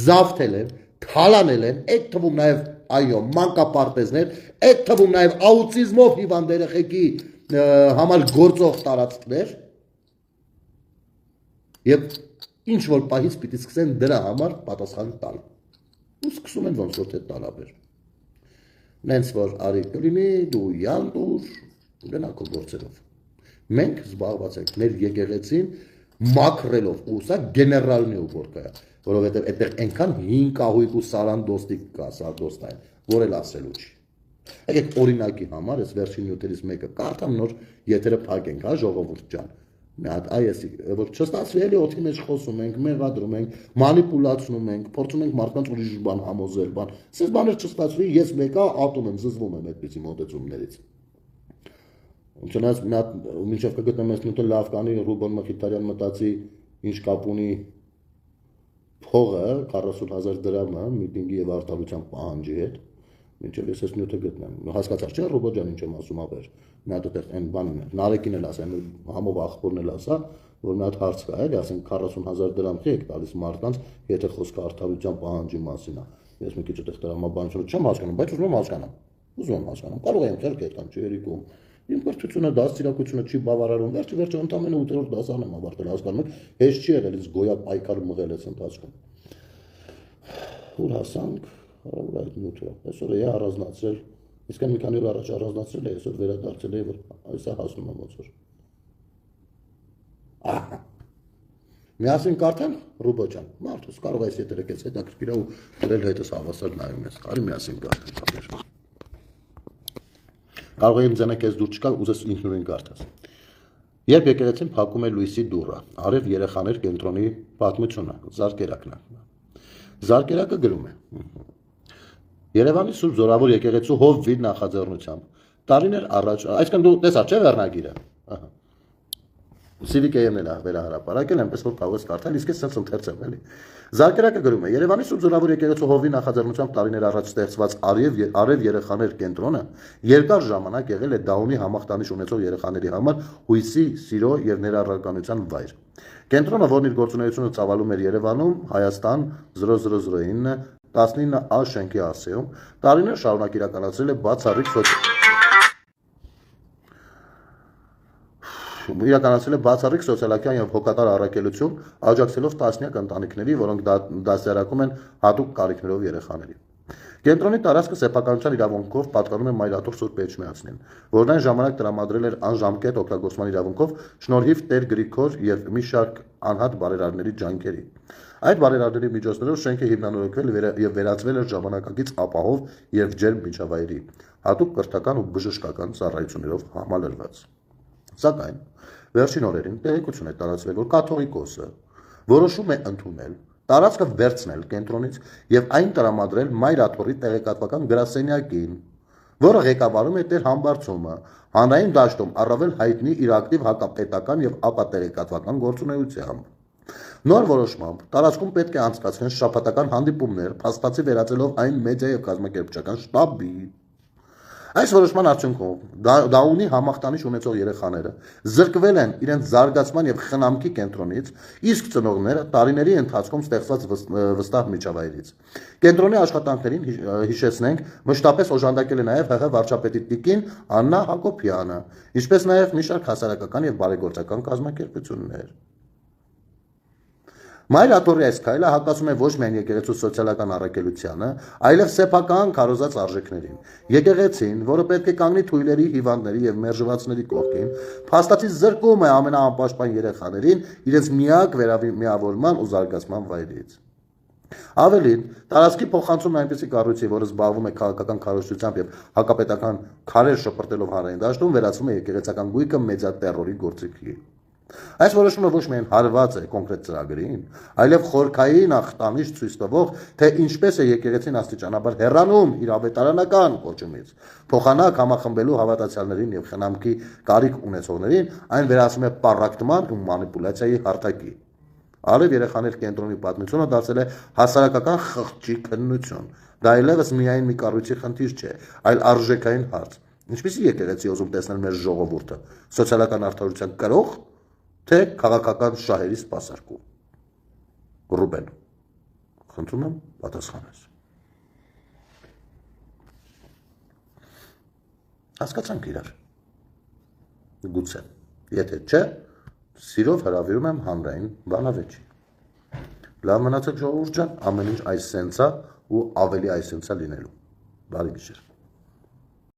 զավթել են, թալանել են, այդ թվում նաև այո, մանկապարտեզներ, այդ թվում նաև աուտիզմով հիվանդ երեխեքի համար գործող տարածքներ եւ ինչ որ պահից պիտի սկսեն դրա համար պատասխան տալ։ Ու սկսում են ոնց որ թե տալաբեր։ Նենց որ արի կլինի դու յանտուր գնա քո գործերով։ Մենք զբաղված ենք մեր եկեղեցին մաքրելով ու սա գեներալն է ու որ կա, որովհետեւ այդտեղ այնքան 5 կահույք ու սարանդոստիկ կա, սարդոստային, որ էլ ասելու չի։ Եկեք օրինակի համար այս վերջին նյութերից մեկը կարդամ նոր եթերը փակենք, հա ժողովուրդ ջան։ Մի հատ այեսի, որ չստացվի էլի օդի մեջ խոսում ենք, մեղադրում ենք, մանիպուլացնում ենք, փորձում ենք մարդկանց ուրիշ բան համոզել, բան։ Սենց բաներ չստացվի, ես մեկա ատում եմ, զզվում եմ այդպիսի մոտեցումներից։ Չնայած մի հատ մինչև կգտնեմ այս նյութը լավ կանի Ռուբեն Մխիթարյան մտածի ինչ կապ ունի փողը 40,000 դրամը միտինգի եւ արտադրության պահանջի հետ։ Մինչև ես այս նյութը գտնեմ։ Հասկացար չէ Ռուբեն ջան ինչ եմ ասում ապեր։ Մի հատ այդտեղ այն բանն է, Նարեկին էլ ասա, համով աղբորն էլ ասա, որ մի հատ հարց կա, էլի, ասենք 40,000 դրամ թե եք տալիս մարդկանց, եթե խոսքը արտադրության պահանջի մասին է։ Ես մի քիչ այդտեղ տրամաբանությունը չեմ հասկանում, բայց ուզում եմ հասկանամ։ Ուզում եմ հասկանամ։ Կարող եմ քերք այդքան չերիկում։ Իմ կրթությունը, դաստիարակությունը չի բավարարում։ Վերջը ընդամենը 8-րդ դասարան եմ ավարտել, հասկանում եք, հեշտ չի եղել ինձ գոյա պայքար մղել այս ընթացքում։ Ուր հասանք, ուր այդ նյութը։ Այսօր է առանձնացրել, իսկ մի քանի օր առաջ առանձնացրել է, այսօր վերադարձել է, որ այսա հասնում եմ ոնց որ։ Ահա։ Միասին կարդան Ռուբո ջան, մարդուս կարող է այս եթերը կես հետաքրքիր է ու դրել հետս հավասար նայում ես։ Արի միասին կարդան։ Կարող եմ ձենը քեզ դուր չկալ, ուզես ինքնուրույն կարդաս։ Երբ եկեղեցին փակում է լույսի դուռը, արև երեխաներ կենտրոնի պատմությունը, զարկերակն է։ Զարկերակը գրում է. Երևանի Սուրբ Զորավոր եկեղեցու հովվի նախաձեռնությամբ տարիներ առաջ, այսինքն դու տեսա չէ վերնագիրը։ Ահա։ Civic AM-ն է վերահրապարակել, այնպես որ կարող ես կարդալ, իսկ ես sense ընթերցեմ էլի։ Զարկերակը գրում է. Երևանի Սուրբ Զորավոր եկեղեցու հովվի նախաձեռնությամբ տարիներ առաջ ստեղծված Արև երեխաներ կենտրոնը երկար ժամանակ եղել է Դաունի համախտանիշ ունեցող երեխաների համար հույսի, սիրո եւ ներառականության վայր։ Կենտրոնը, որն իր գործունեությունը ծավալում էր Երևանում, Հայաստան 0009 19A շենքի ասեում, տարիներ շարունակ իրականացրել է բացառիկ սոցիալական եւ հոգատար առաքելություն, աջակցելով տասնյակ ընտանիքների, որոնք դասյարակում են հատուկ կարիքներով երեխաների։ Կենտրոնի տարածքը սեփականության իրավունքով պատկանում է Մայրաթոր Սուրբ Էջմիածնին, որն այն ժամանակ տրամադրել էր անժամկետ օգտագործման իրավունքով շնորհիվ Տեր Գրիգոր եւ մի շարք անհատ բարերարների ջանքերի։ Այդ բարերարների միջոցներով շենքը հիմնանորոգվել եւ վերածվել էր ժամանակակից ապահով եւ ջերմ միջավայրի, հատուկ կրթական ու բժշկական ծառայություններով համալրված։ Սակայն վերջին օրերին տեղեկություն է տարածվել, որ կաթողիկոսը որոշում է ընդունել տարածքը վերցնել կենտրոնից եւ այն տրամադրել Մայրաթորի տեղեկատվական գրասենյակին, որը ղեկավարում է Տեր Համբարձումը, հանրային դաշտում առավել հայտնի իր ակտիվ հակապետական եւ ապատեղեկատվական գործունեությամբ։ Նոր որոշմամբ տարածքում պետք է անցկացվեն շաբաթական հանդիպումներ, փաստացի վերածելով այն մեդիա եւ կազմակերպչական շտաբի։ Այս որոշման արդյունքում Դաունի համախտանիշ ունեցող երեխաները զրկվել են իրենց զարգացման եւ խնամքի կենտրոնից, իսկ ծնողները տարիների ընթացքում ստեղծված վստահ միջավայրից։ Կենտրոնի աշխատանքներին հիշեցնենք, մշտապես օժանդակել է նաեւ ՀՀ վարչապետի տիկին Աննա Հակոբյանը, ինչպես նաեւ մի շարք հասարակական եւ բարեգործական կազմակերպություններ։ Մայրաթորի այս քայլը հակասում է ոչ միայն եկեղեցու սոցիալական առաքելությանը, այլև սեփական քարոզած արժեքներին։ Եկեղեցին, որը պետք է կանգնի թույլերի, հիվանդների եւ մերժվածների կողքին, փաստացի զրկում է ամենաանպաշտպան երեխաներին իրենց միակ վերամիավորման ու զարգացման վայրից։ Ավելին, տարածքի փոխանցումն այնպիսի կառույցի, որը զբաղվում է քաղաքական քարոզչությամբ եւ հակապետական քարեր շպրտելով հանրային դաշտում, վերածվում է եկեղեցական գույքը մեդիատերորի գործիքի։ Այս որոշումը ոչ միայն հարված է կոնկրետ ծրագրին, այլև խորքային ախտանիշ ցույց տվող, թե ինչպես է եկեղեցին աստիճանաբար հեռանում իր ավետարանական կոչումից, փոխանակ համախմբելու հավատացյալներին եւ խնամքի կարիք ունեցողներին, այն վերածվում է պառակտման ու մանիպուլյացիայի հարթակի։ Արև երեխաներ կենտրոնի պատմությունը դարձել է հասարակական խղճի քննություն։ Դա այլևս միայն մի կառույցի խնդիր չէ, այլ արժեքային հարց։ Ինչպիսի եկեղեցի ուզում տեսնել մեր ժողովուրդը, սոցիալական արդարության կրող, թե քաղաքական շահերի սպասարկու։ Ռուբեն, խնդրում եմ պատասխանես։ Հասկացանք իրար։ Գուցե, եթե չէ, սիրով հրավիրում եմ հանրային բանավեճի։ Լավ մնացեք ժողովուրդ ջան, ամեն ինչ այս սենցա ու ավելի այս սենցա լինելու։ Բարի գիշեր։